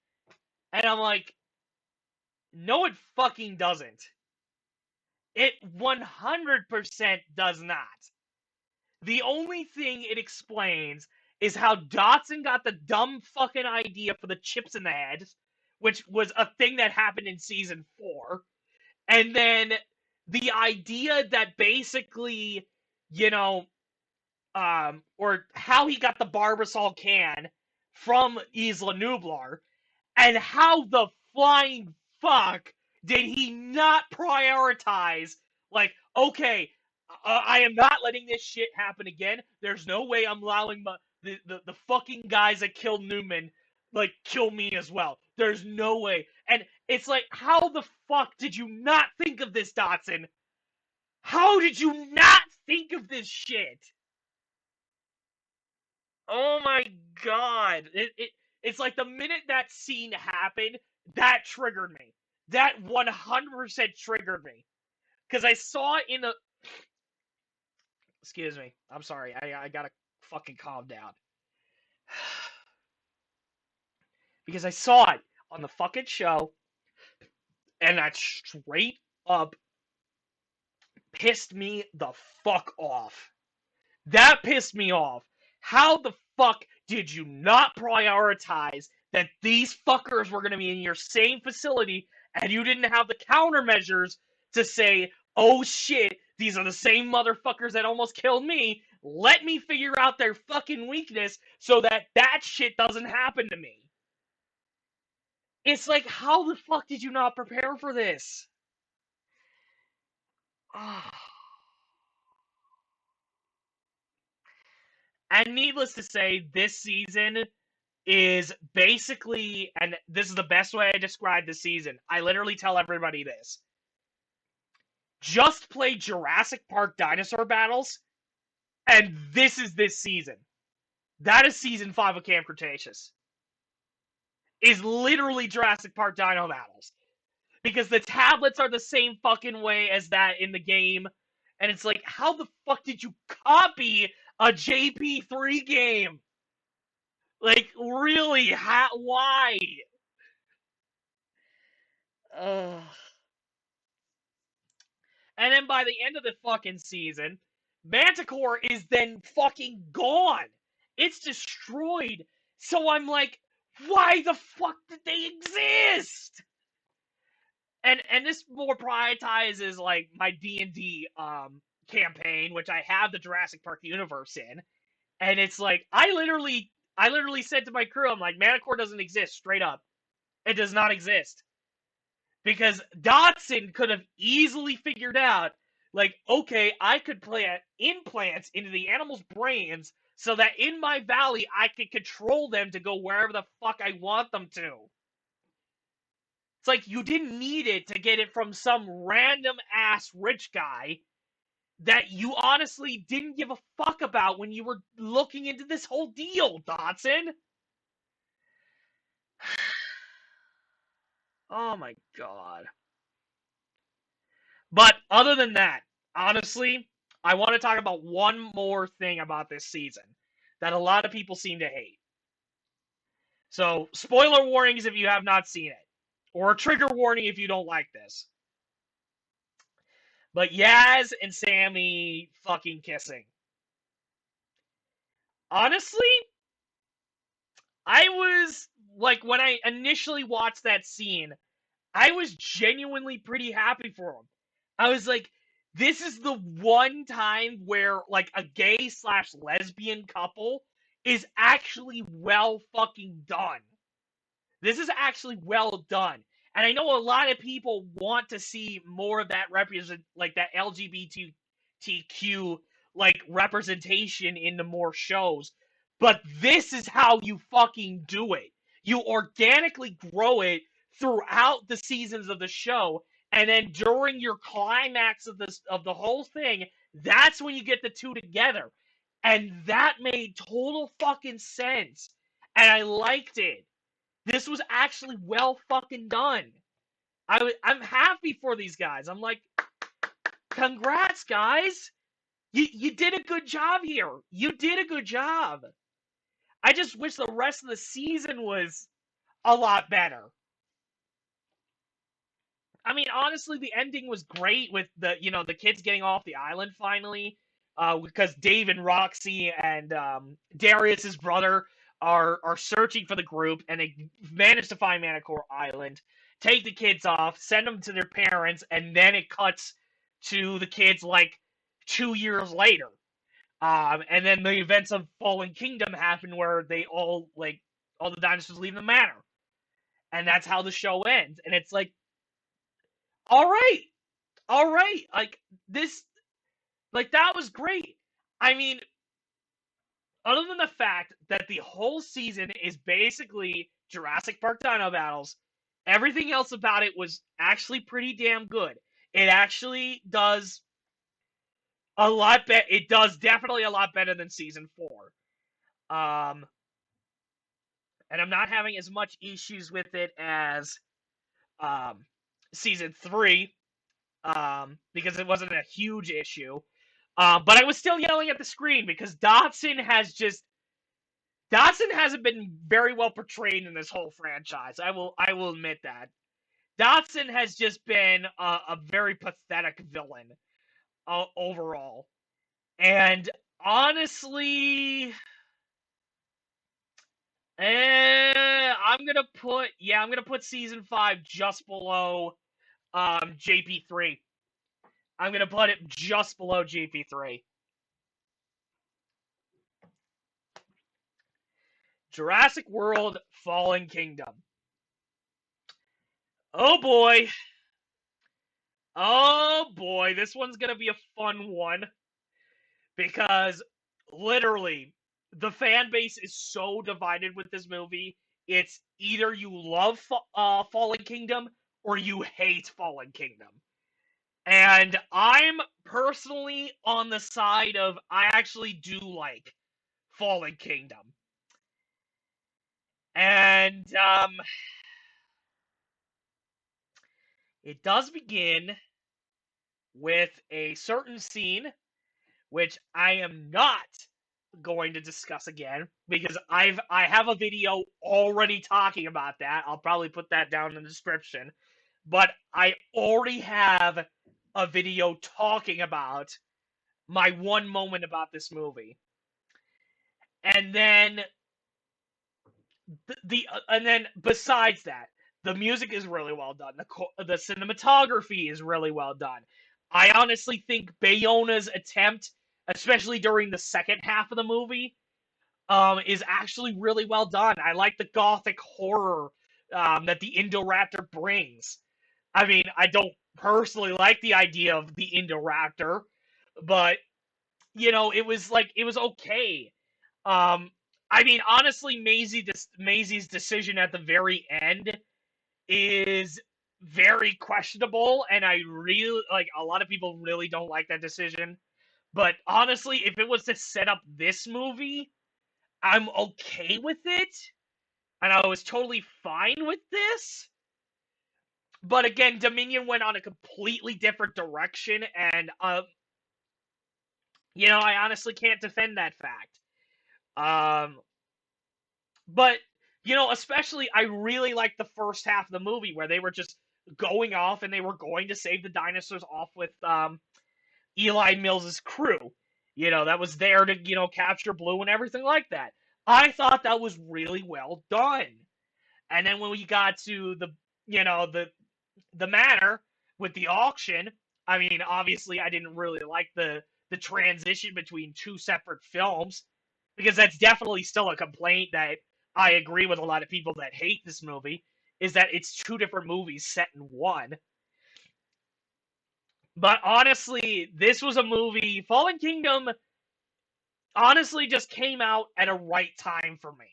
And I'm like, no, it fucking doesn't. It 100% does not. The only thing it explains is how Dotson got the dumb fucking idea for the chips in the head, which was a thing that happened in season 4. And then the idea that basically, you know, or how he got the Barbasol can from Isla Nublar, and how the flying fuck did he not prioritize, like, okay, I am not letting this shit happen again. There's no way I'm allowing the fucking guys that killed Newman, like, kill me as well. There's no way. And it's like, how the fuck did you not think of this, Dotson? How did you not think of this shit? Oh my god. It's like the minute that scene happened, that triggered me. That 100% triggered me. Because I saw it in a... Excuse me. I'm sorry. I gotta fucking calm down. Because I saw it on the fucking show, and that straight up pissed me the fuck off. That pissed me off. How the fuck did you not prioritize that these fuckers were going to be in your same facility and you didn't have the countermeasures to say, oh shit, these are the same motherfuckers that almost killed me. Let me figure out their fucking weakness so that that shit doesn't happen to me. It's like, how the fuck did you not prepare for this? And needless to say, this season is basically, and this is the best way I describe the season. I literally tell everybody this. Just play Jurassic Park dinosaur battles, and this is this season. That is season 5 of Camp Cretaceous. Is literally Jurassic Park dino battles. Because the tablets are the same fucking way as that in the game. And it's like, how the fuck did you copy a JP3 game? Like, really? Why? Ugh. And then by the end of the fucking season, Manticore is then fucking gone. It's destroyed. So I'm like, why the fuck did they exist? And this more prioritizes like my D&D campaign, which I have the Jurassic Park universe in. And it's like I literally said to my crew, I'm like, Manticore doesn't exist, straight up. It does not exist. Because Dotson could have easily figured out, like, okay, I could plant implants into the animals' brains so that in my valley I could control them to go wherever the fuck I want them to. It's like you didn't need it to get it from some random ass rich guy that you honestly didn't give a fuck about when you were looking into this whole deal, Dotson. Oh my god. But other than that, honestly, I want to talk about one more thing about this season that a lot of people seem to hate. So, spoiler warnings if you have not seen it, or a trigger warning if you don't like this. But Yaz and Sammy fucking kissing. Honestly, I was, like, when I initially watched that scene, I was genuinely pretty happy for him. I was like, this is the one time where, like, a gay slash lesbian couple is actually well fucking done. This is actually well done. And I know a lot of people want to see more of that like that LGBTQ like representation into more shows. But this is how you fucking do it. You organically grow it throughout the seasons of the show, and then during your climax of the whole thing, that's when you get the two together. And that made total fucking sense. And I liked it. This was actually well fucking done. I'm happy for these guys. I'm like, congrats, guys. You did a good job here. You did a good job. I just wish the rest of the season was a lot better. I mean, honestly, the ending was great with the kids getting off the island finally, because Dave and Roxy and Darius's brother are searching for the group, and they manage to find Manicore Island, take the kids off, send them to their parents, and then it cuts to the kids like 2 years later. And then the events of Fallen Kingdom happen where they all the dinosaurs leave the manor, and that's how the show ends. And it's like, all right, like this, like that was great. I mean, other than the fact that the whole season is basically Jurassic Park Dino battles, everything else about it was actually pretty damn good. It actually does a lot better. It does definitely a lot better than season 4. And I'm not having as much issues with it as season 3, because it wasn't a huge issue. But I was still yelling at the screen because Dotson hasn't been very well portrayed in this whole franchise. I will admit that. Dotson has just been a very pathetic villain overall. And honestly, I'm gonna put season 5 just below JP3. I'm gonna put it just below JP3. Jurassic World Fallen Kingdom. Oh boy. Oh boy, this one's gonna be a fun one. Because literally, the fan base is so divided with this movie. It's either you love Fallen Kingdom or you hate Fallen Kingdom. And I'm personally on the side of I actually do like Fallen Kingdom. And it does begin with a certain scene, which I am not going to discuss again because I have a video already talking about that. I'll probably put that down in the description. But I already have a video talking about my one moment about this movie. And then and then besides that, the music is really well done. The cinematography is really well done. I honestly think Bayona's attempt, especially during the second half of the movie, is actually really well done. I like the gothic horror that the Indoraptor brings. I mean, I don't personally like the idea of the Indoraptor, but it was okay. I mean, honestly, Maisie's decision at the very end is very questionable, and I really, like, a lot of people really don't like that decision. But honestly, if it was to set up this movie, I'm okay with it, and I was totally fine with this. But again, Dominion went on a completely different direction, and I honestly can't defend that fact. But especially I really liked the first half of the movie where they were just going off and they were going to save the dinosaurs off with Eli Mills's crew. That was there to capture Blue and everything like that. I thought that was really well done. And then when we got to the manor with the auction, I mean, obviously I didn't really like the transition between two separate films, because that's definitely still a complaint that I agree with a lot of people that hate this movie, is that it's two different movies set in one. But honestly, this was a movie, Fallen Kingdom honestly just came out at a right time for me.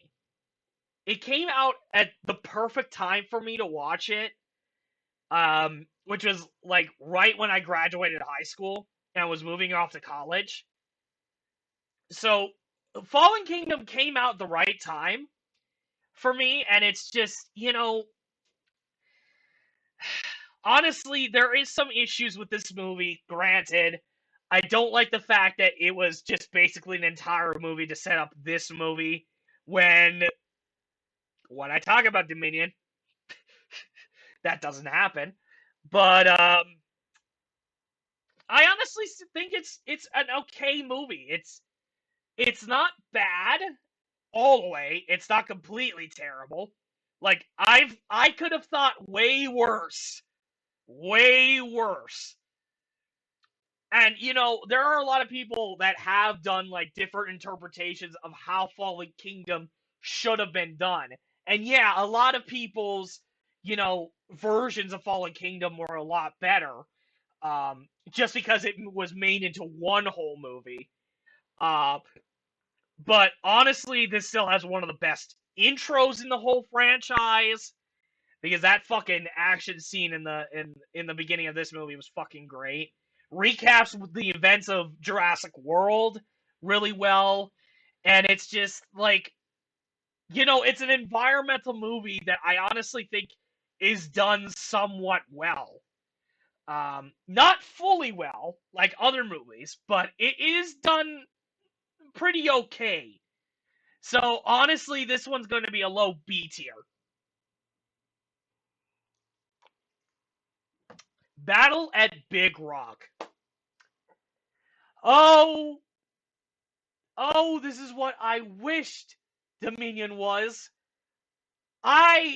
It came out at the perfect time for me to watch it, which was like right when I graduated high school and was moving off to college. So Fallen Kingdom came out at the right time for me, and it's just, honestly, there is some issues with this movie, granted. I don't like the fact that it was just basically an entire movie to set up this movie when I talk about Dominion, that doesn't happen. But I honestly think it's an okay movie. It's not bad all the way. It's not completely terrible. Like I could have thought way worse. Way worse. And there are a lot of people that have done like different interpretations of how Fallen Kingdom should have been done. And yeah, a lot of people's, versions of Fallen Kingdom were a lot better. Just because it was made into one whole movie. Uh, but honestly, this still has one of the best intros in the whole franchise, because that fucking action scene in the beginning of this movie was fucking great. Recaps the events of Jurassic World really well, and it's just like, it's an environmental movie that I honestly think is done somewhat well. Not fully well, like other movies, but it is done pretty okay. So honestly, this one's going to be a low B tier. Battle at Big Rock. Oh, this is what I wished Dominion was. God.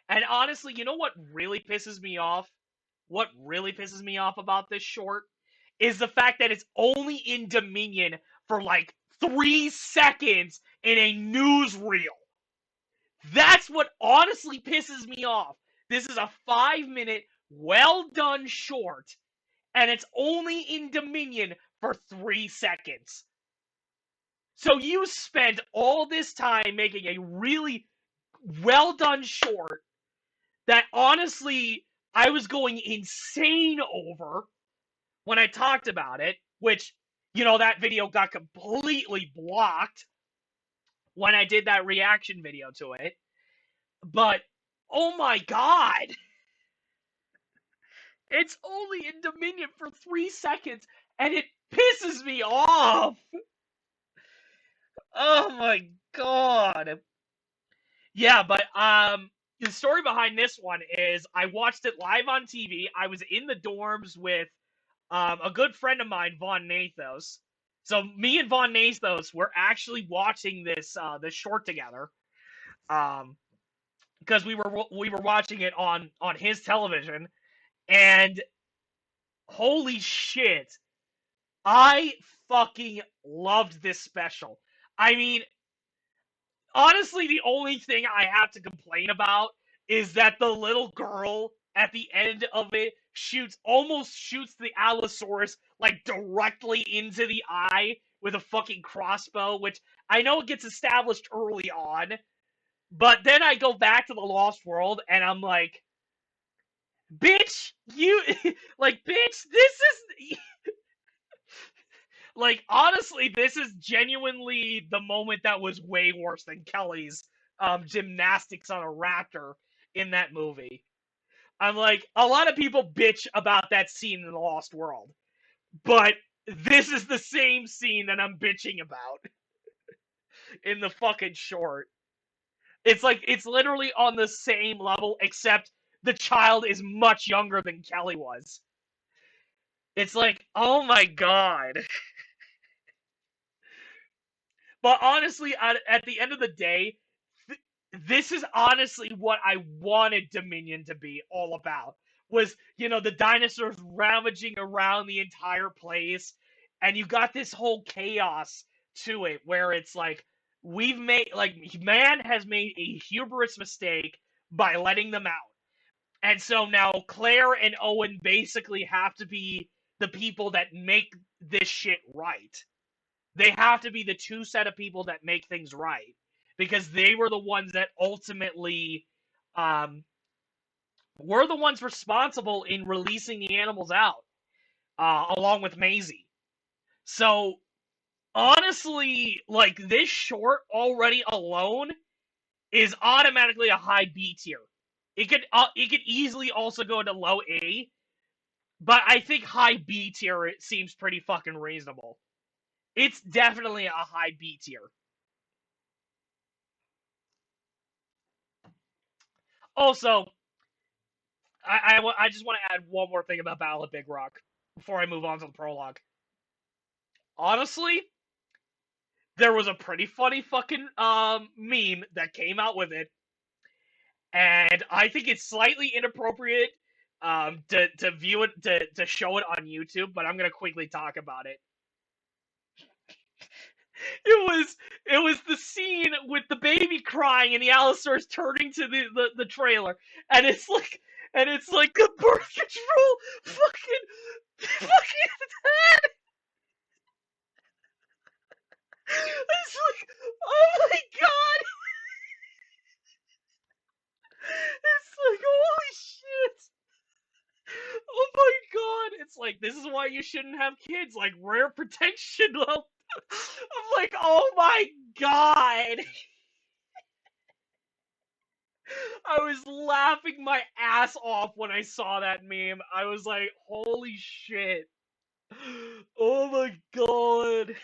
And honestly, you know what really pisses me off? What really pisses me off about this short is the fact that it's only in Dominion for like 3 seconds in a newsreel. That's what honestly pisses me off. This is a 5-minute, well done short, and it's only in Dominion for 3 seconds. So you spent all this time making a really well done short that honestly I was going insane over when I talked about it, which, that video got completely blocked when I did that reaction video to it. But, oh my god! It's only in Dominion for 3 seconds, and it pisses me off! Oh my god! Yeah, but, the story behind this one is I watched it live on TV. I was in the dorms with a good friend of mine, Vaughn Nathos. So me and Vaughn Nathos were actually watching this short together, because we were watching it on his television, and holy shit, I fucking loved this special. I mean, honestly, the only thing I have to complain about is that the little girl at the end of it almost shoots the Allosaurus like directly into the eye with a fucking crossbow, which I know it gets established early on, But then I go back to the Lost World, and I'm like, bitch, you, like, bitch, this is, like, honestly, this is genuinely the moment that was way worse than Kelly's gymnastics on a raptor in that movie. I'm like, a lot of people bitch about that scene in the Lost World, but this is the same scene that I'm bitching about in the fucking short. It's like, it's literally on the same level, except the child is much younger than Kelly was. It's like, oh my god. But honestly, at the end of the day, this is honestly what I wanted Dominion to be all about. Was, you know, the dinosaurs ravaging around the entire place, and you got this whole chaos to it, where it's like, we've made, like, man has made a hubris mistake by letting them out. And so now Claire and Owen basically have to be the people that make this shit right. They have to be the two set of people that make things right, because they were the ones that ultimately were the ones responsible in releasing the animals out, along with Maisie. So honestly, like, this short already alone is automatically a high B tier. It could easily also go into low A, but I think high B tier, it seems pretty fucking reasonable. It's definitely a high B tier. Also, I just want to add one more thing about Battle of Big Rock before I move on to the prologue. Honestly, there was a pretty funny fucking meme that came out with it, and I think it's slightly inappropriate to view it, to show it on YouTube, but I'm gonna quickly talk about it. It was the scene with the baby crying and the Allosaurus turning to the trailer, and it's like a birth control fucking head. It's like, oh my god. It's like, holy shit. Oh my god. It's like, this is why you shouldn't have kids, like rare protection. I'm like, oh my god. I was laughing my ass off when I saw that meme. I was like, holy shit. Oh my god.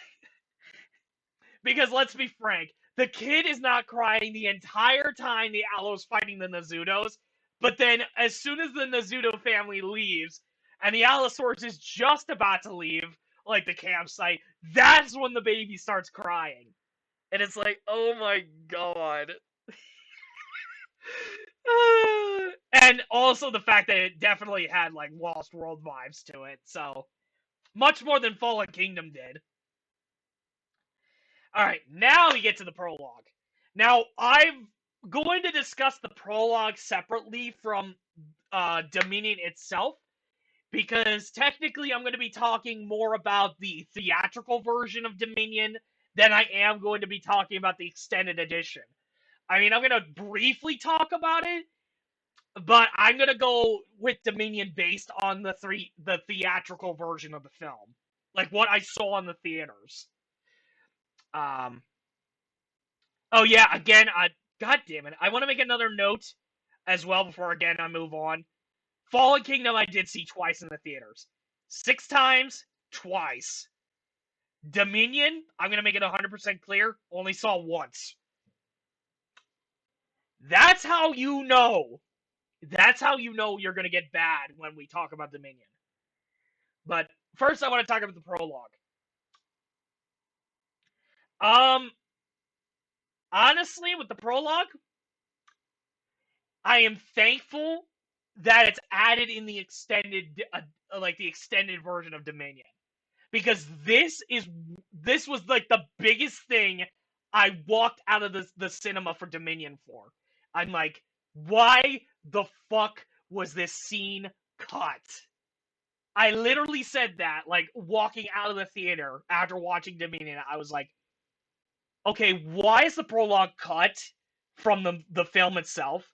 Because let's be frank, the kid is not crying the entire time the Allo's fighting the Nazutos, but then as soon as the Nazuto family leaves, and the Allosaurus is just about to leave, like, the campsite, that's when the baby starts crying. And it's like, oh my god. And also the fact that it definitely had, like, Lost World vibes to it, so much more than Fallen Kingdom did. Alright, now we get to the prologue. Now, I'm going to discuss the prologue separately from Dominion itself, because technically I'm going to be talking more about the theatrical version of Dominion than I am going to be talking about the extended edition. I mean, I'm going to briefly talk about it, but I'm going to go with Dominion based on the theatrical version of the film. Like, what I saw in the theaters. Oh yeah, again, god damn it. I want to make another note as well before, again, I move on. Fallen Kingdom I did see twice in the theaters. 6 times, twice. Dominion, I'm going to make it 100% clear, only saw once. That's how you know. That's how you know you're going to get bad when we talk about Dominion. But first I want to talk about the prologue. Honestly, with the prologue, I am thankful that it's added in the extended, the extended version of Dominion, because this was like the biggest thing I walked out of the cinema for Dominion for. I'm like, why the fuck was this scene cut? I literally said that, like, walking out of the theater after watching Dominion. I was like, okay, why is the prologue cut from the film itself.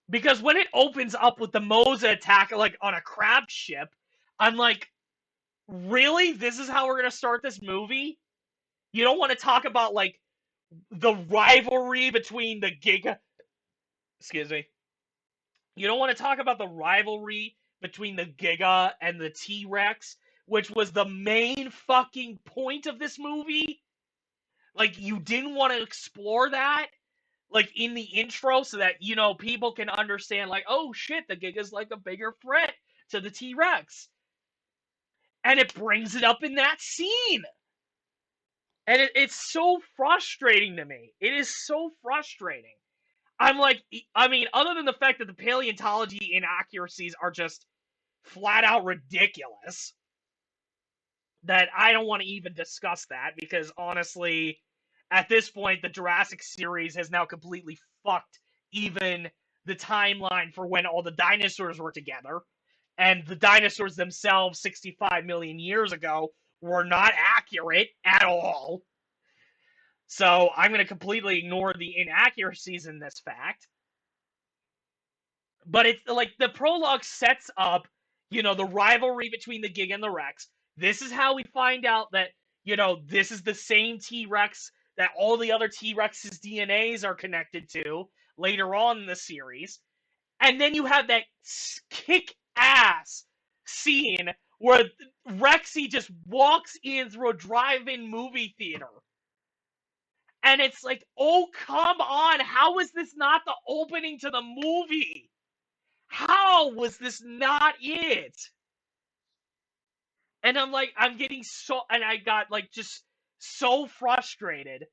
Because when it opens up with the Mosa attack, like, on a crab ship, I'm like, really? This is how we're gonna start this movie? You don't want to talk about, like, the rivalry between the Giga... Excuse me. You don't want to talk about the rivalry between the Giga and the T-Rex, which was the main fucking point of this movie? Like, you didn't want to explore that? Like, in the intro, so that, you know, people can understand, like, oh shit, the Giga's like a bigger threat to the T-Rex. And it brings it up in that scene. And it's so frustrating to me. It is so frustrating. I'm like, I mean, other than the fact that the paleontology inaccuracies are just flat out ridiculous, that I don't want to even discuss that, because honestly, at this point, the Jurassic series has now completely fucked even the timeline for when all the dinosaurs were together. And the dinosaurs themselves 65 million years ago were not accurate at all. So I'm going to completely ignore the inaccuracies in this fact. But it's like the prologue sets up, you know, the rivalry between the Giga and the Rex. This is how we find out that, you know, this is the same T-Rex that all the other T-Rex's DNAs are connected to later on in the series. And then you have that kick-ass scene where Rexy just walks in through a drive-in movie theater. And it's like, oh, come on, how is this not the opening to the movie? How was this not it? And I'm like, I'm getting so, and I got, like, just so frustrated.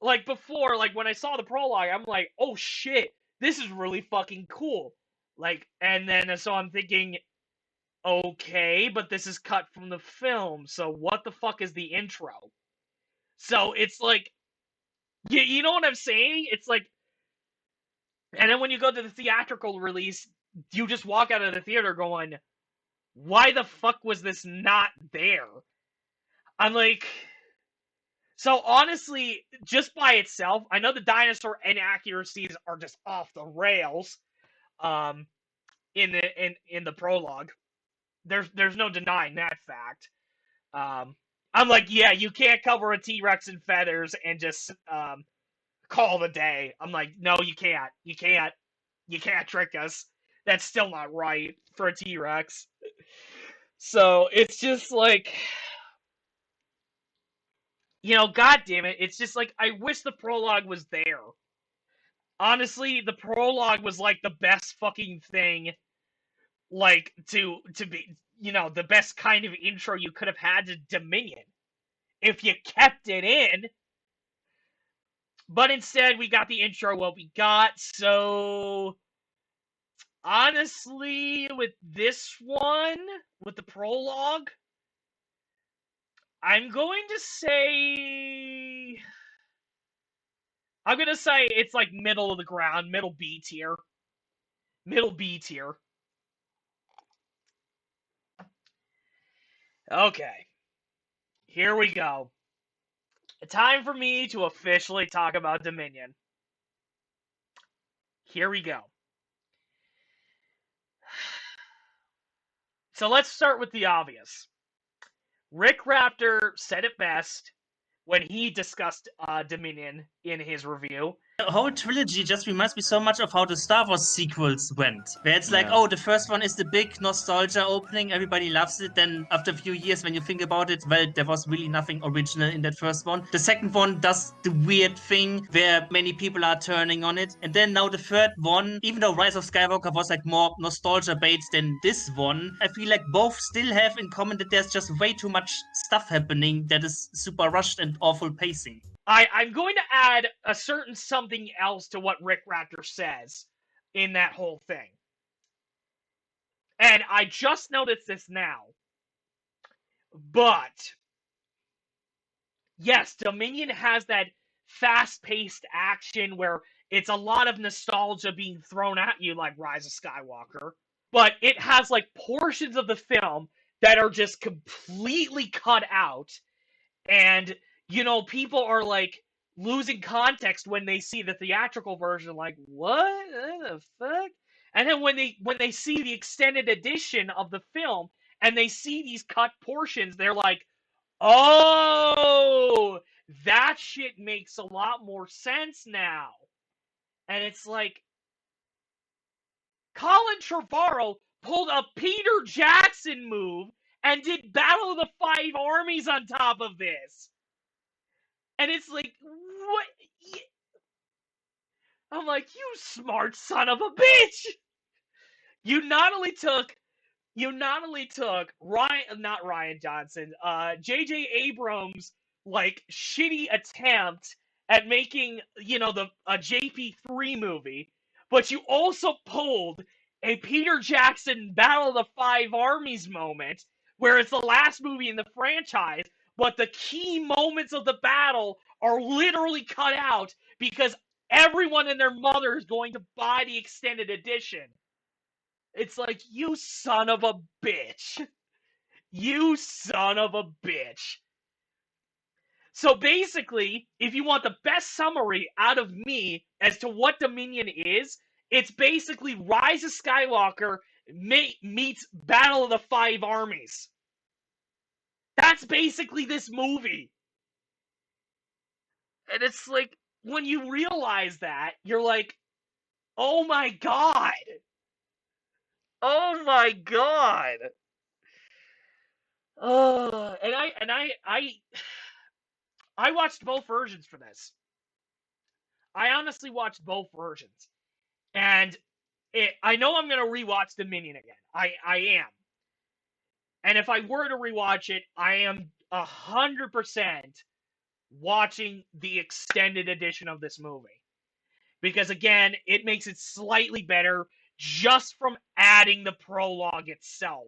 Like, before, like, when I saw the prologue, I'm like, oh shit, this is really fucking cool. Like, and then, so I'm thinking, okay, but this is cut from the film, so what the fuck is the intro? So it's like, you know what I'm saying? It's like, and then when you go to the theatrical release, you just walk out of the theater going, why the fuck was this not there? I'm like, so honestly, just by itself, I know the dinosaur inaccuracies are just off the rails. In the prologue, there's no denying that fact. I'm like, yeah, you can't cover a T-Rex in feathers and just call it a day. I'm like, no, you can't. You can't trick us. That's still not right for a T-Rex. So it's just like, you know, god damn it. It's just like, I wish the prologue was there. Honestly, the prologue was like the best fucking thing, like, to be, you know, the best kind of intro you could have had to Dominion if you kept it in. But instead, we got the intro what we got. So honestly, with this one, with the prologue, I'm going to say it's like middle of the ground, middle B tier. Middle B tier. Okay. Here we go. Time for me to officially talk about Dominion. Here we go. So let's start with the obvious. Rick Raptor said it best when he discussed Dominion in his review. The whole trilogy just reminds me so much of how the Star Wars sequels went. Where it's like, oh, the first one is the big nostalgia opening, everybody loves it. Then after a few years, when you think about it, well, there was really nothing original in that first one. The second one does the weird thing where many people are turning on it. And then now the third one, even though Rise of Skywalker was like more nostalgia based than this one, I feel like both still have in common that there's just way too much stuff happening that is super rushed and awful pacing. I'm going to add a certain something else to what Rick Raptor says in that whole thing. And I just noticed this now. But, yes, Dominion has that fast-paced action where it's a lot of nostalgia being thrown at you like Rise of Skywalker. But it has, like, portions of the film that are just completely cut out. And, you know, people are like, losing context when they see the theatrical version, like, what the fuck? And then when they see the extended edition of the film and they see these cut portions, they're like, oh, that shit makes a lot more sense now. And it's like, Colin Trevorrow pulled a Peter Jackson move and did Battle of the Five Armies on top of this. And it's like, what? I'm like, you smart son of a bitch! You not only took not Ryan Johnson, J.J. Abrams' like shitty attempt at making, the a JP3 movie, but you also pulled a Peter Jackson Battle of the Five Armies moment, where it's the last movie in the franchise, but the key moments of the battle are literally cut out because everyone and their mother is going to buy the extended edition. It's like, you son of a bitch. You son of a bitch. So basically, if you want the best summary out of me as to what Dominion is, it's basically Rise of Skywalker meets Battle of the Five Armies. That's basically this movie. And it's like, when you realize that, you're like, oh my god. Oh my god. I watched both versions for this. I honestly watched both versions, and I know I'm gonna rewatch Dominion again. I am, and if I were to rewatch it, I am 100% watching the extended edition of this movie, because again, it makes it slightly better just from adding the prologue itself.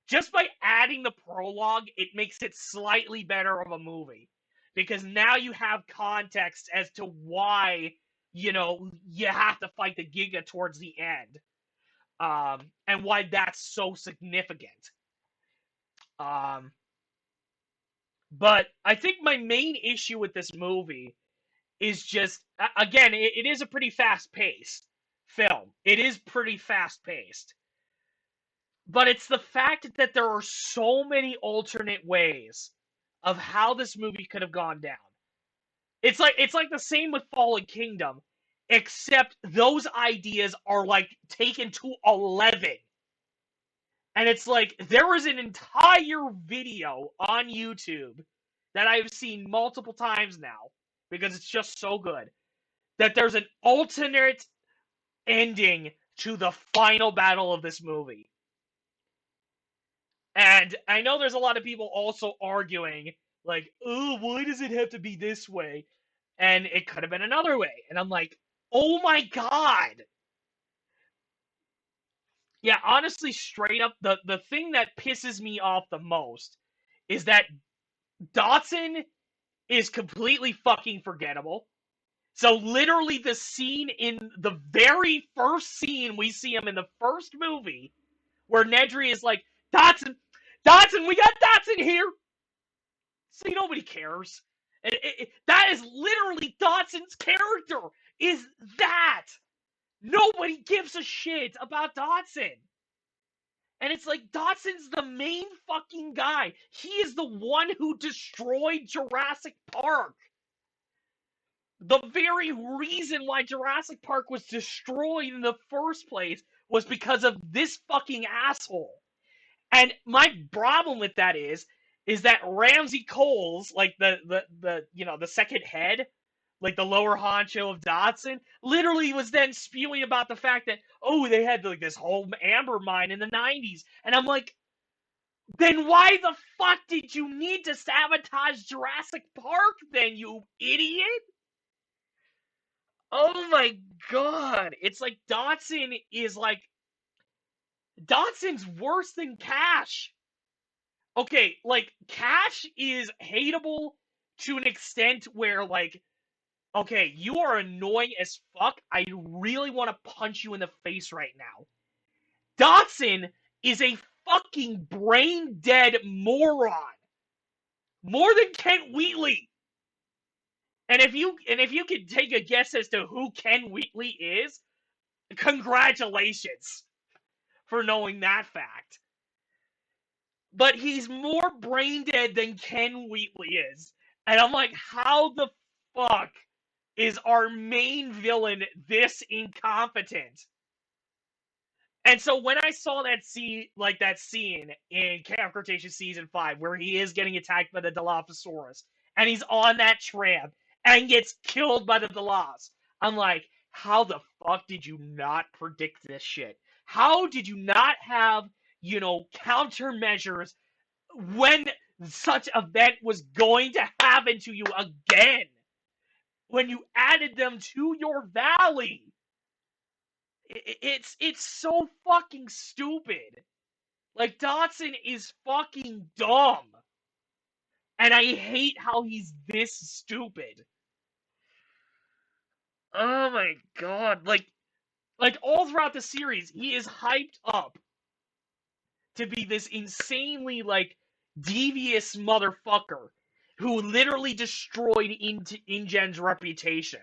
Just by adding the prologue, it makes it slightly better of a movie. Because now you have context as to why, you have to fight the Giga towards the end. And why that's so significant. But I think my main issue with this movie is just, again, it is a pretty fast-paced film. It is pretty fast-paced. But it's the fact that there are so many alternate ways of how this movie could have gone down. It's like the same with Fallen Kingdom, except those ideas are like taken to 11. And it's like, there is an entire video on YouTube that I've seen multiple times now, because it's just so good, that there's an alternate ending to the final battle of this movie. And I know there's a lot of people also arguing, like, oh, why does it have to be this way? And it could have been another way. And I'm like, oh my god! Yeah, honestly, straight up, the thing that pisses me off the most is that Dotson is completely fucking forgettable. So literally the scene in the very first scene we see him in the first movie, where Nedry is like, Dotson, we got Dotson here! See, nobody cares. That is literally Dotson's character, is that! Nobody gives a shit about Dotson. And it's like, Dotson's the main fucking guy. He is the one who destroyed Jurassic Park. The very reason why Jurassic Park was destroyed in the first place was because of this fucking asshole. And my problem with that is that Ramsey Coles, like the second head, like the lower honcho of Dotson, literally was then spewing about the fact that, oh, they had like this whole amber mine in the 90s. And I'm like, then why the fuck did you need to sabotage Jurassic Park then, you idiot? Oh my god. It's like Dotson's worse than Cash. Okay, like, Cash is hateable to an extent where, like, okay, you are annoying as fuck. I really want to punch you in the face right now. Dotson is a fucking brain-dead moron. More than Kent Wheatley. And if you can take a guess as to who Ken Wheatley is, congratulations for knowing that fact. But he's more brain dead than Ken Wheatley is. And I'm like, how the fuck is our main villain this incompetent? And so when I saw that scene in Camp Cretaceous Season 5, where he is getting attacked by the Dilophosaurus, and he's on that tram, and gets killed by the Dilos, I'm like, how the fuck did you not predict this shit? How did you not have, countermeasures when such event was going to happen to you again? When you added them to your valley? It's so fucking stupid. Like, Dotson is fucking dumb. And I hate how he's this stupid. Oh my god. Like all throughout the series, he is hyped up to be this insanely, devious motherfucker who literally destroyed InGen's reputation.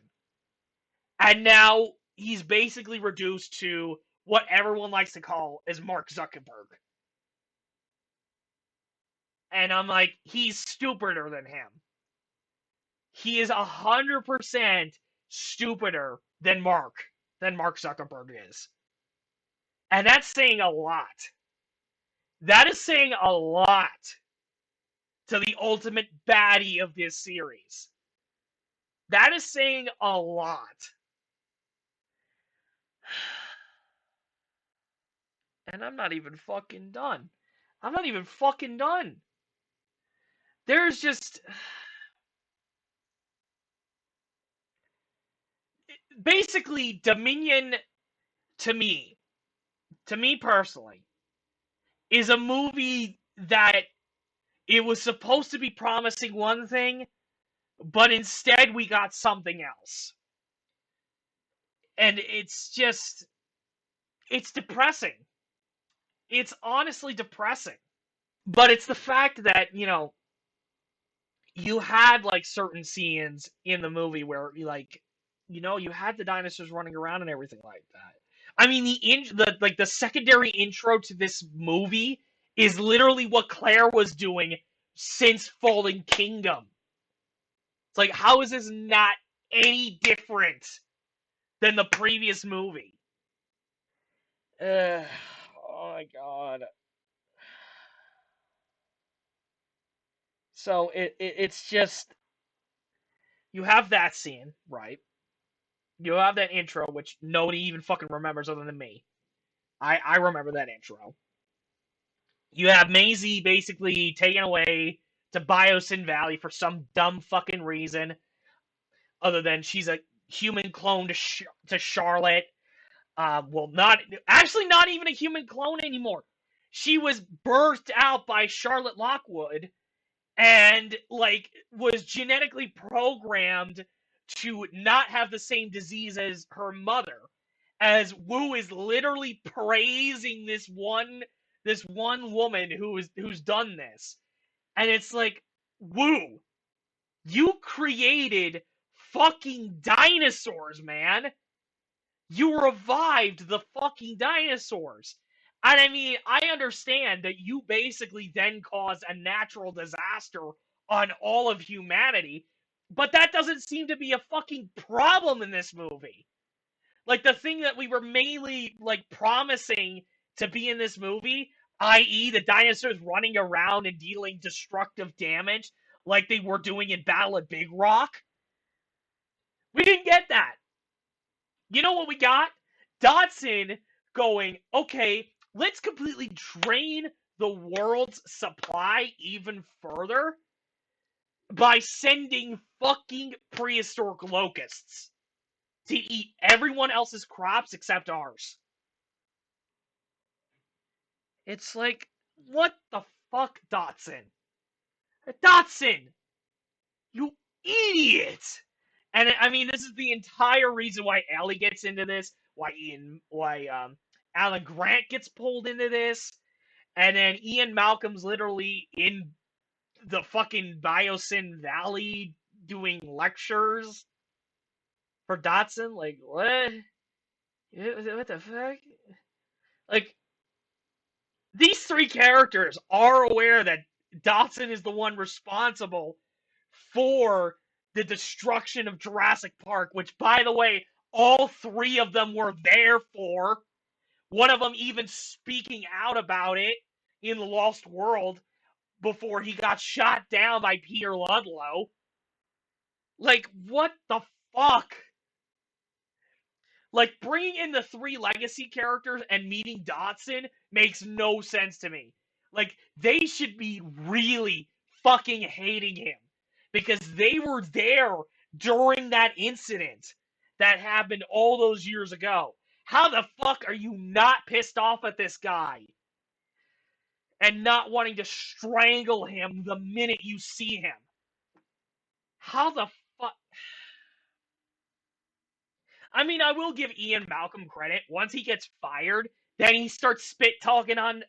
And now he's basically reduced to what everyone likes to call as Mark Zuckerberg. And I'm like, he's stupider than him. He is 100% stupider than Mark Zuckerberg is. And that's saying a lot. That is saying a lot to the ultimate baddie of this series. That is saying a lot. And I'm not even fucking done. I'm not even fucking done. There's just... Basically, Dominion, to me personally, is a movie that it was supposed to be promising one thing, but instead we got something else. And it's just... It's depressing. It's honestly depressing. But it's the fact that, you had, certain scenes in the movie where, you had the dinosaurs running around and everything like that. I mean, the secondary intro to this movie is literally what Claire was doing since Fallen Kingdom. It's like, how is this not any different than the previous movie? Oh my god. So it's just, you have that scene, right? You have that intro, which nobody even fucking remembers other than me. I remember that intro. You have Maisie basically taken away to Biosyn Valley for some dumb fucking reason, other than she's a human clone to Charlotte. Not even a human clone anymore. She was birthed out by Charlotte Lockwood, and was genetically programmed to not have the same disease as her mother. As Wu is literally praising this one woman who's done this. And it's like, Wu, you created fucking dinosaurs, man. You revived the fucking dinosaurs. And I mean, I understand that you basically then caused a natural disaster on all of humanity, but that doesn't seem to be a fucking problem in this movie. The thing that we were mainly, promising to be in this movie, i.e. the dinosaurs running around and dealing destructive damage like they were doing in Battle at Big Rock, we didn't get that. You know what we got? Dotson going, okay, let's completely drain the world's supply even further by sending fucking prehistoric locusts to eat everyone else's crops except ours. It's like, what the fuck, Dotson? Dotson! You idiot! And I mean, this is the entire reason why Ellie gets into this, why Alan Grant gets pulled into this, and then Ian Malcolm's literally in the fucking Biosyn Valley doing lectures for Dotson. Like, what? What the fuck? Like, these three characters are aware that Dotson is the one responsible for the destruction of Jurassic Park, which, by the way, all three of them were there for. One of them even speaking out about it in The Lost World before he got shot down by Peter Ludlow. Like, what the fuck? Like, bringing in the three legacy characters and meeting Dotson makes no sense to me. Like, they should be really fucking hating him. Because they were there during that incident that happened all those years ago. How the fuck are you not pissed off at this guy? And not wanting to strangle him the minute you see him? How the fuck? I mean, I will give Ian Malcolm credit. Once he gets fired, then he starts spit talking on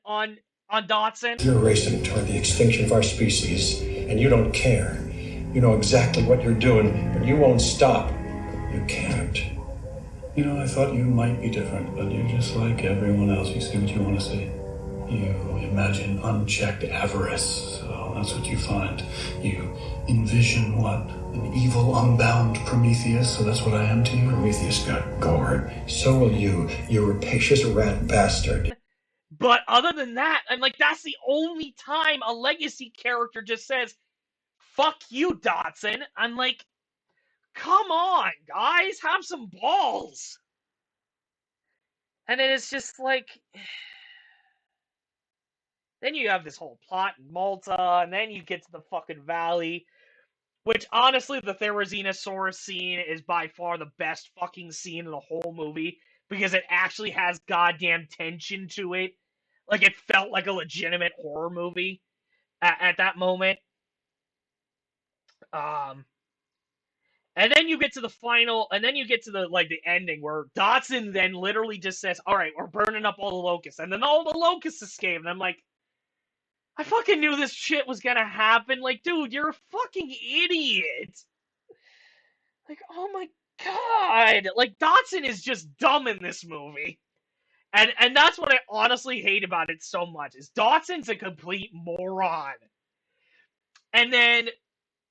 Dotson. You're racing toward the extinction of our species, and you don't care. You know exactly what you're doing, but you won't stop. You can't. You know, I thought you might be different, but you're just like everyone else. You see what you want to see. You imagine unchecked avarice, so that's what you find. You envision what? An evil, unbound Prometheus, so that's what I am to you? Prometheus got gored. So will you, you rapacious rat bastard. But other than that, I'm like, that's the only time a legacy character just says, fuck you, Dotson. I'm like, come on, guys, have some balls. And then it's just like, then you have this whole plot in Malta, and then you get to the fucking valley, which honestly, the Therizinosaurus scene is by far the best fucking scene in the whole movie, because it actually has goddamn tension to it. Like, it felt like a legitimate horror movie at that moment. And then you get to the final, and then you get to the ending where Dotson then literally just says, alright, we're burning up all the locusts. And then all the locusts escape. And I'm like, I fucking knew this shit was gonna happen. Like, dude, you're a fucking idiot. Like, oh my god. Like, Dotson is just dumb in this movie. And that's what I honestly hate about it so much, is Dotson's a complete moron. And then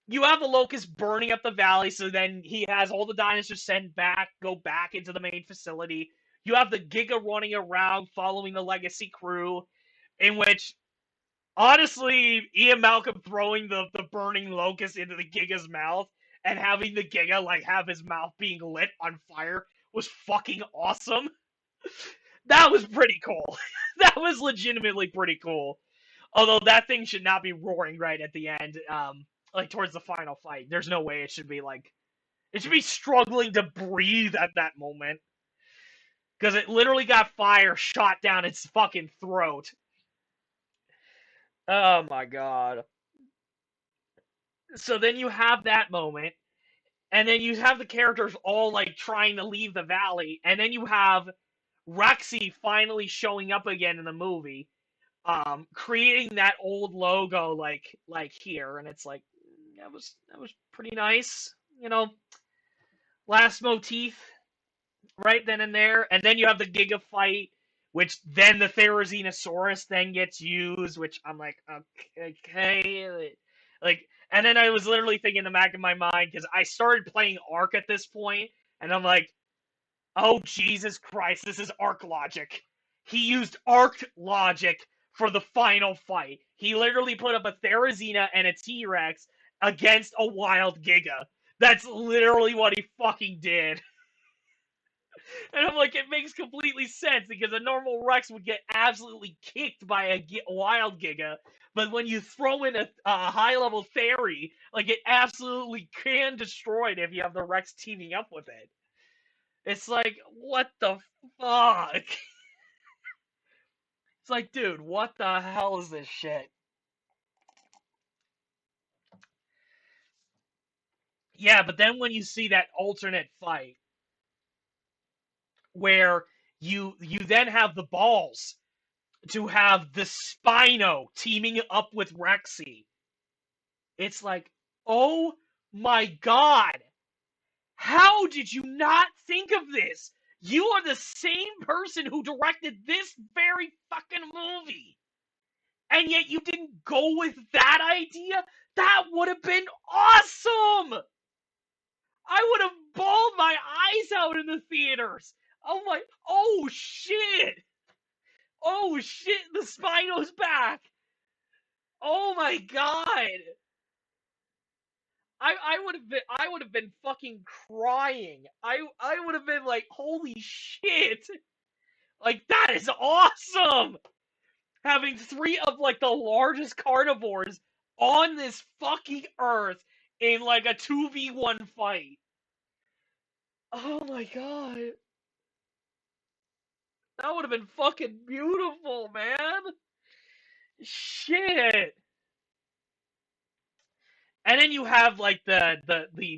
you have the locust burning up the valley, so then he has all the dinosaurs go back into the main facility. You have the Giga running around following the legacy crew, in which, honestly, Ian Malcolm throwing the burning locust into the Giga's mouth and having the Giga, have his mouth being lit on fire was fucking awesome. That was pretty cool. That was legitimately pretty cool. Although that thing should not be roaring right at the end, towards the final fight. There's no way it should be, it should be struggling to breathe at that moment. Because it literally got fire shot down its fucking throat. Oh my god. So then you have that moment, and then you have the characters all, trying to leave the valley, and then you have Rexy finally showing up again in the movie, creating that old logo like here, and it's like, that was pretty nice, last motif right then and there. And then you have the Giga fight, which then the Therizinosaurus then gets used, which I'm like, okay, and then I was literally thinking in the back of my mind, because I started playing Ark at this point, and I'm like, oh, Jesus Christ, this is Ark logic. He used Ark logic for the final fight. He literally put up a Therizina and a T-Rex against a wild Giga. That's literally what he fucking did. And I'm like, it makes completely sense, because a normal Rex would get absolutely kicked by a wild Giga, but when you throw in a high-level Theri, it absolutely can destroy it if you have the Rex teaming up with it. It's like, what the fuck? It's like, dude, what the hell is this shit? Yeah, but then when you see that alternate fight, where you then have the balls to have the Spino teaming up with Rexy, it's like, oh my god! How did you not think of this? You are the same person who directed this very fucking movie! And yet you didn't go with that idea? That would have been awesome! I would have bawled my eyes out in the theaters! Oh shit! Oh shit, the Spino's back! Oh my god! I would have been fucking crying. I would have been like, holy shit! Like, that is awesome! Having 3 of like the largest carnivores on this fucking earth in like a 2v1 fight. Oh my god. That would have been fucking beautiful, man. Shit. And then you have like the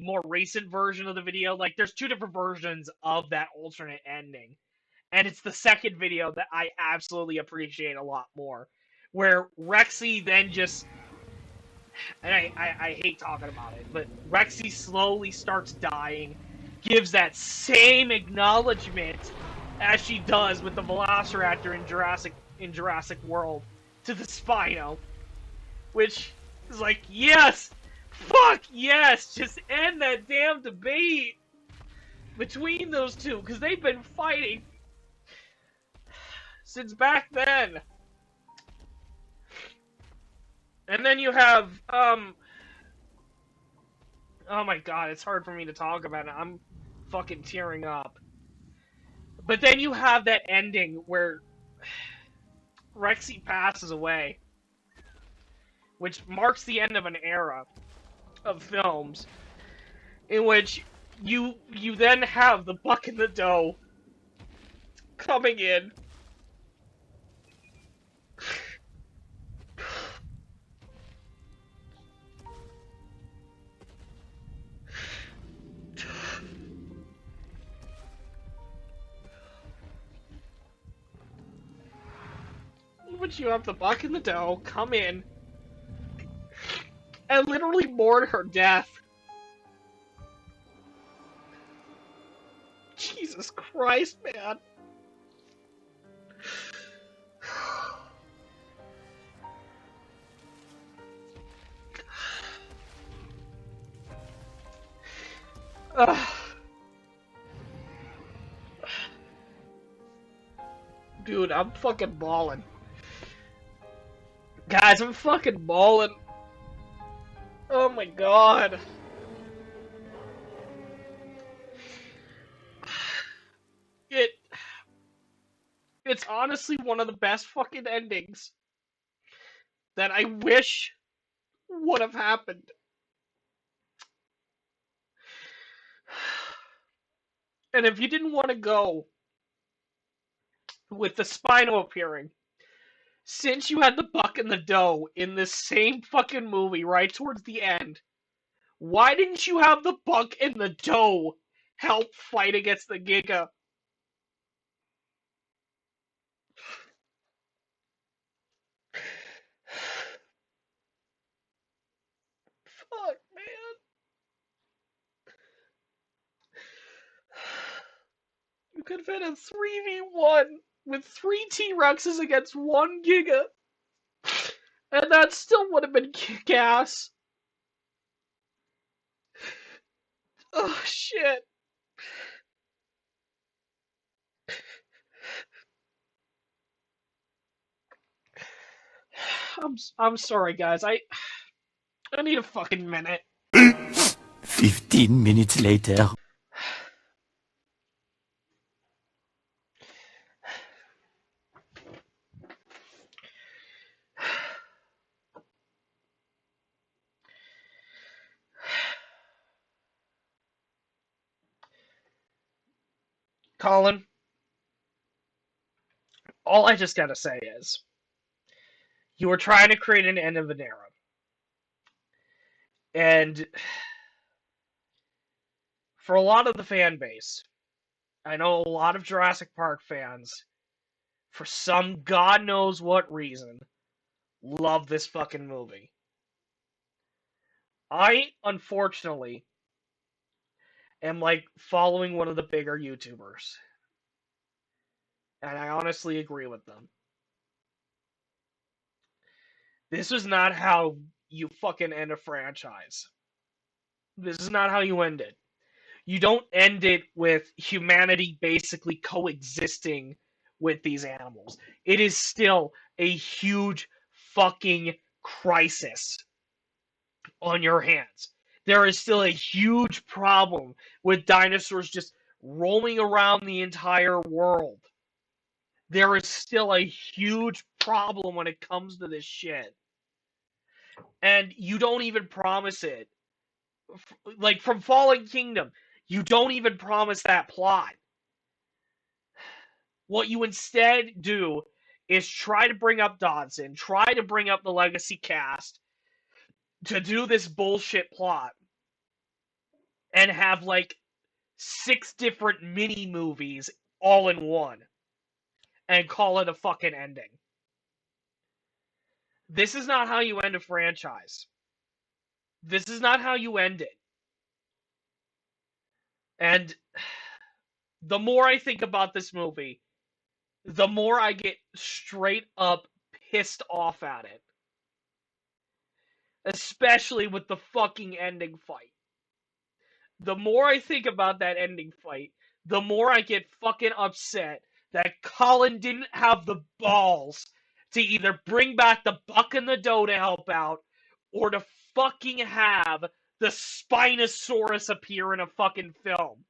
more recent version of the video. Like, there's 2 different versions of that alternate ending. And it's the second video that I absolutely appreciate a lot more. Where Rexy then just... And I hate talking about it, but Rexy slowly starts dying, gives that same acknowledgement as she does with the Velociraptor in Jurassic World to the Spino. Which is like, yes! Fuck yes! Just end that damn debate between those two, because they've been fighting since back then. And then you have, oh my god, it's hard for me to talk about it. I'm fucking tearing up. But then you have that ending where Rexy passes away, which marks the end of an era of films in which you then have the buck in the dough coming in. But you have the buck in the dough come in and literally mourn her death. Jesus Christ, man. Dude, I'm fucking bawling. Guys, I'm fucking bawling. Oh my god. It's honestly one of the best fucking endings that I wish would have happened. And if you didn't want to go with the Spino appearing, since you had the buck and the dough in this same fucking movie right towards the end, why didn't you have the buck and the dough help fight against the Giga? Fuck, man. You could have had a 3v1 with 3 T-Rexes against 1 Giga. And that still would have been kick-ass. Oh, shit. I'm sorry, guys. I need a fucking minute. 15 minutes later. Colin, all I just gotta say is, you were trying to create an end of an era. And for a lot of the fan base, I know a lot of Jurassic Park fans, for some god knows what reason, love this fucking movie. I, unfortunately, am like following one of the bigger YouTubers. And I honestly agree with them. This is not how you fucking end a franchise. This is not how you end it. You don't end it with humanity basically coexisting with these animals. It is still a huge fucking crisis on your hands. There is still a huge problem with dinosaurs just roaming around the entire world. There is still a huge problem when it comes to this shit. And you don't even promise it. Like, from Fallen Kingdom, you don't even promise that plot. What you instead do is try to bring up Dodson, try to bring up the legacy cast to do this bullshit plot, and have like 6 different mini movies all in one, and call it a fucking ending. This is not how you end a franchise. This is not how you end it. And the more I think about this movie, the more I get straight up pissed off at it. Especially with the fucking ending fight. The more I think about that ending fight, the more I get fucking upset that Colin didn't have the balls to either bring back the Buck and the Doe to help out, or to fucking have the Spinosaurus appear in a fucking film.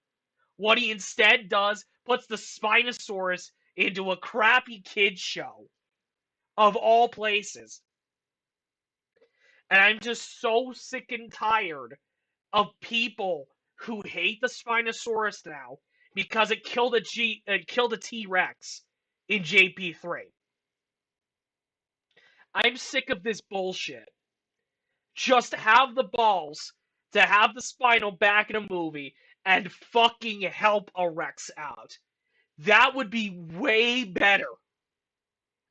What he instead does, puts the Spinosaurus into a crappy kid's show. Of all places. And I'm just so sick and tired of people who hate the Spinosaurus now because it killed a T-Rex in JP3. I'm sick of this bullshit. Just have the balls to have the Spino back in a movie and fucking help a Rex out. That would be way better.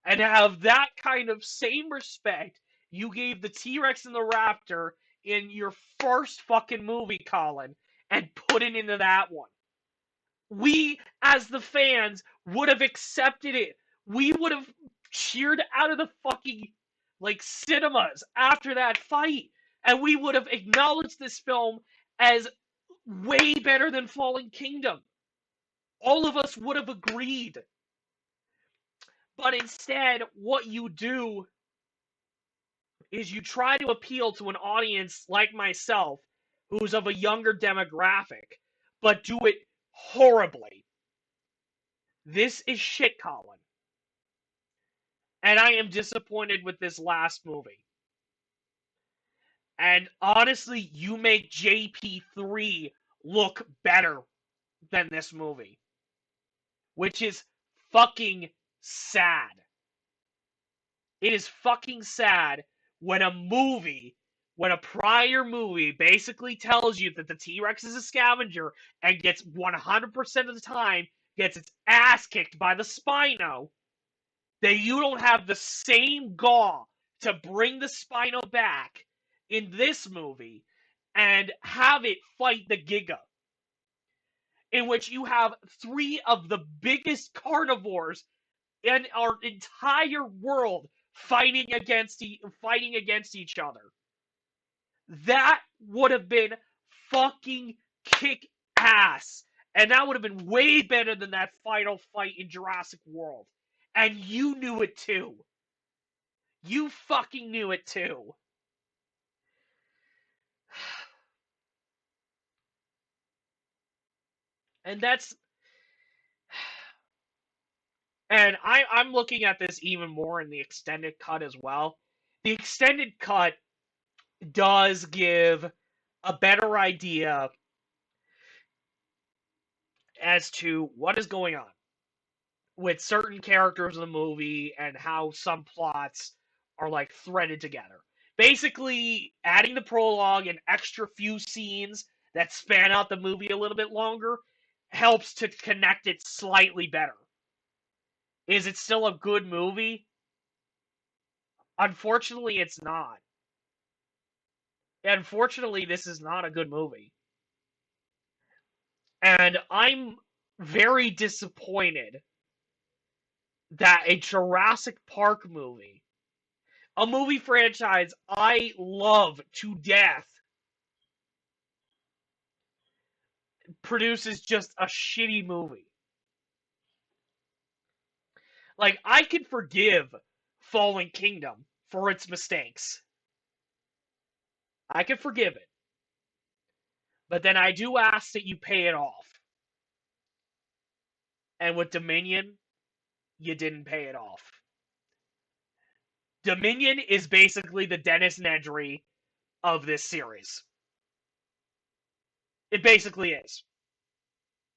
And have that kind of same respect you gave the T-Rex and the Raptor in your first fucking movie, Colin, and put it into that one. We, as the fans, would have accepted it. We would have cheered out of the fucking, like, cinemas after that fight. And we would have acknowledged this film as way better than Fallen Kingdom. All of us would have agreed. But instead, what you do is you try to appeal to an audience like myself, who's of a younger demographic, but do it horribly. This is shit, Colin. And I am disappointed with this last movie. And honestly, you make JP3 look better than this movie. Which is fucking sad. It is fucking sad when a prior movie basically tells you that the T-Rex is a scavenger and gets 100% of the time gets its ass kicked by the Spino, that you don't have the same gall to bring the Spino back in this movie and have it fight the Giga, in which you have 3 of the biggest carnivores in our entire world fighting against each other. That would have been fucking kick ass. And that would have been way better than that final fight in Jurassic World. And you knew it too. You fucking knew it too. And that's... And I'm looking at this even more in the extended cut as well. The extended cut does give a better idea as to what is going on with certain characters in the movie and how some plots are like threaded together. Basically, adding the prologue and extra few scenes that span out the movie a little bit longer helps to connect it slightly better. Is it still a good movie? Unfortunately, it's not. Unfortunately, this is not a good movie. And I'm very disappointed that a Jurassic Park movie, a movie franchise I love to death, produces just a shitty movie. Like, I can forgive Fallen Kingdom for its mistakes. I can forgive it. But then I do ask that you pay it off. And with Dominion, you didn't pay it off. Dominion is basically the Dennis Nedry of this series. It basically is.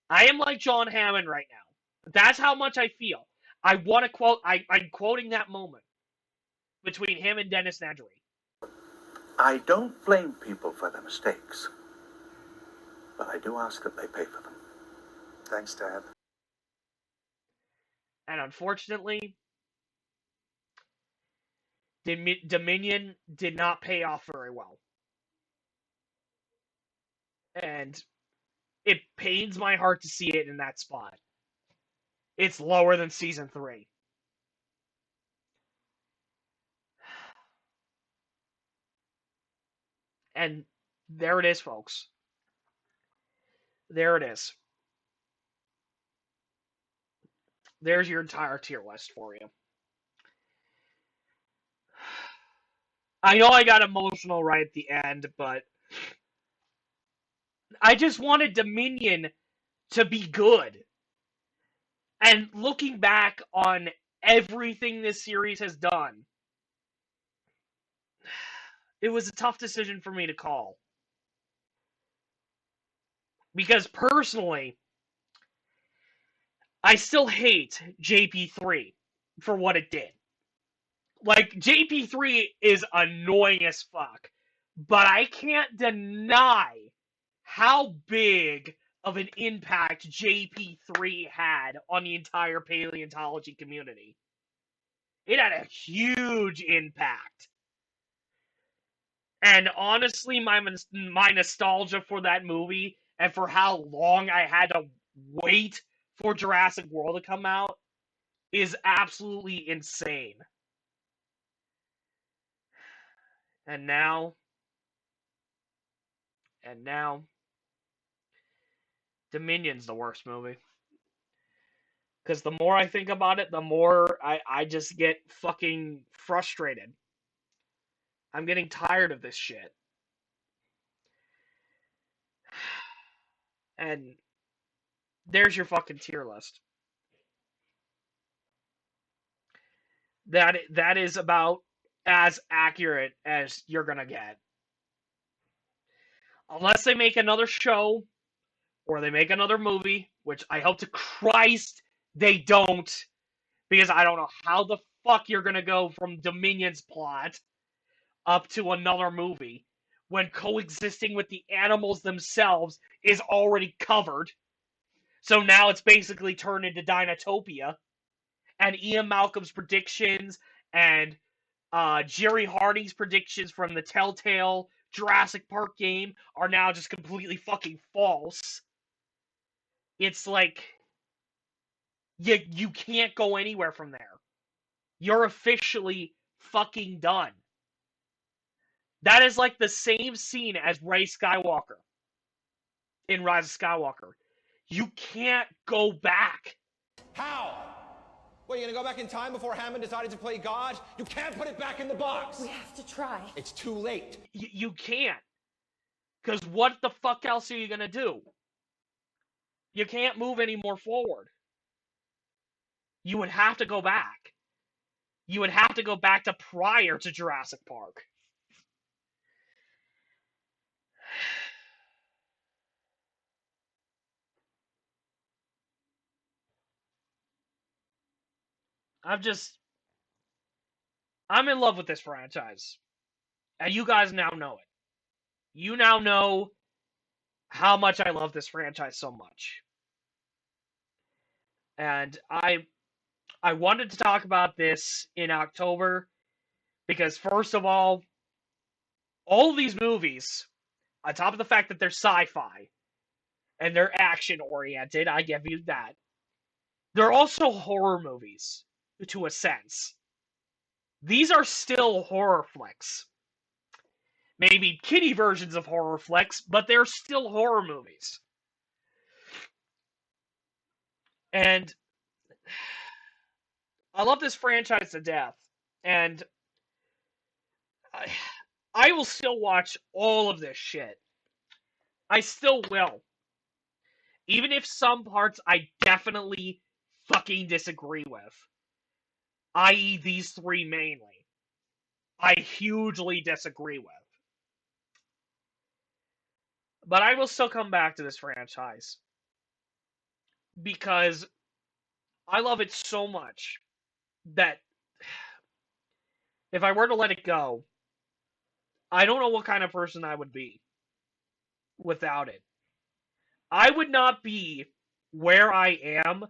I am like John Hammond right now. That's how much I feel. I want to quote, I'm quoting that moment between him and Dennis Nedry. I don't blame people for their mistakes, but I do ask that they pay for them. Thanks, Dad. And unfortunately, Dominion did not pay off very well. And it pains my heart to see it in that spot. It's lower than season 3. And there it is, folks. There it is. There's your entire tier list for you. I know I got emotional right at the end, but I just wanted Dominion to be good. And looking back on everything this series has done, it was a tough decision for me to call. Because personally, I still hate JP3 for what it did. Like, JP3 is annoying as fuck, but I can't deny how big of an impact JP3 had on the entire paleontology community. It had a huge impact. And honestly, my nostalgia for that movie and for how long I had to wait for Jurassic World to come out is absolutely insane. And now, Dominion's the worst movie. Because the more I think about it, the more I just get fucking frustrated. I'm getting tired of this shit. And there's your fucking tier list. That is about as accurate as you're gonna get. Unless they make another show, or they make another movie, which I hope to Christ they don't, because I don't know how the fuck you're gonna go from Dominion's plot up to another movie when coexisting with the animals themselves is already covered. So now it's basically turned into Dinotopia. And Ian Malcolm's predictions and Jerry Harding's predictions from the Telltale Jurassic Park game are now just completely fucking false. It's like, you can't go anywhere from there. You're officially fucking done. That is like the same scene as Rey Skywalker in Rise of Skywalker. You can't go back. How? What, are you gonna go back in time before Hammond decided to play God? You can't put it back in the box! We have to try. It's too late. You can't. Because what the fuck else are you gonna do? You can't move any more forward. You would have to go back. You would have to go back to prior to Jurassic Park. I'm in love with this franchise. And you guys now know it. You now know how much I love this franchise so much. And I wanted to talk about this in October because, first of all, all of these movies, on top of the fact that they're sci-fi and they're action-oriented, I give you that, they're also horror movies, to a sense. These are still horror flicks. Maybe kiddie versions of horror flicks, but they're still horror movies. And I love this franchise to death. And I will still watch all of this shit. I still will. Even if some parts I definitely fucking disagree with. I.e. these three mainly. I hugely disagree with. But I will still come back to this franchise. Because I love it so much that if I were to let it go, I don't know what kind of person I would be without it. I would not be where I am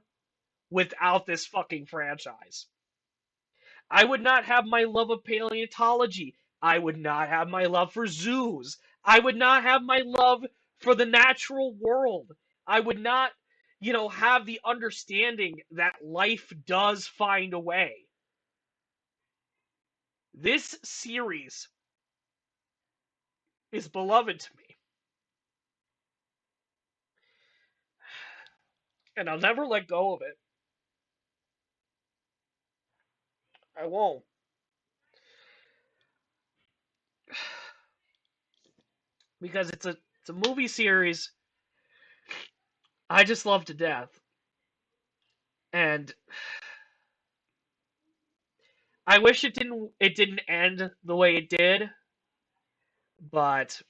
without this fucking franchise. I would not have my love of paleontology. I would not have my love for zoos. I would not have my love for the natural world. I would not, have the understanding that life does find a way. This series is beloved to me. And I'll never let go of it. I won't. Because it's a movie series I just love to death. And I wish it didn't end the way it did, but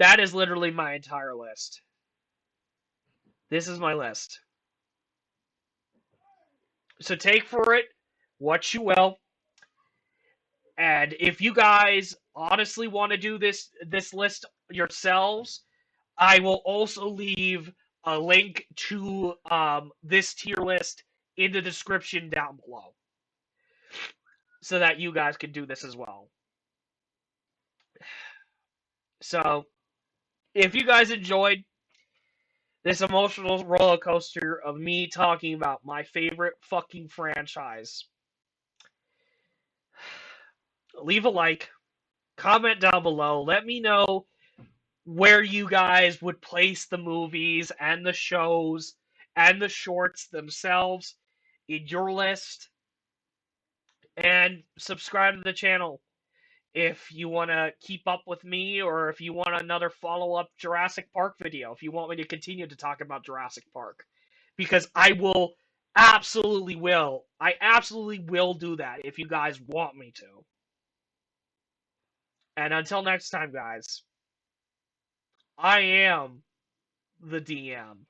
that is literally my entire list. This is my list. So take for it what you will. And if you guys honestly want to do this list yourselves, I will also leave a link to this tier list in the description down below, so that you guys can do this as well. So, if you guys enjoyed this emotional roller coaster of me talking about my favorite fucking franchise, leave a like, comment down below, let me know where you guys would place the movies and the shows and the shorts themselves in your list, and subscribe to the channel if you want to keep up with me, or if you want another follow-up Jurassic Park video, if you want me to continue to talk about Jurassic Park. Because I absolutely will do that if you guys want me to. And until next time, guys, I am the DM.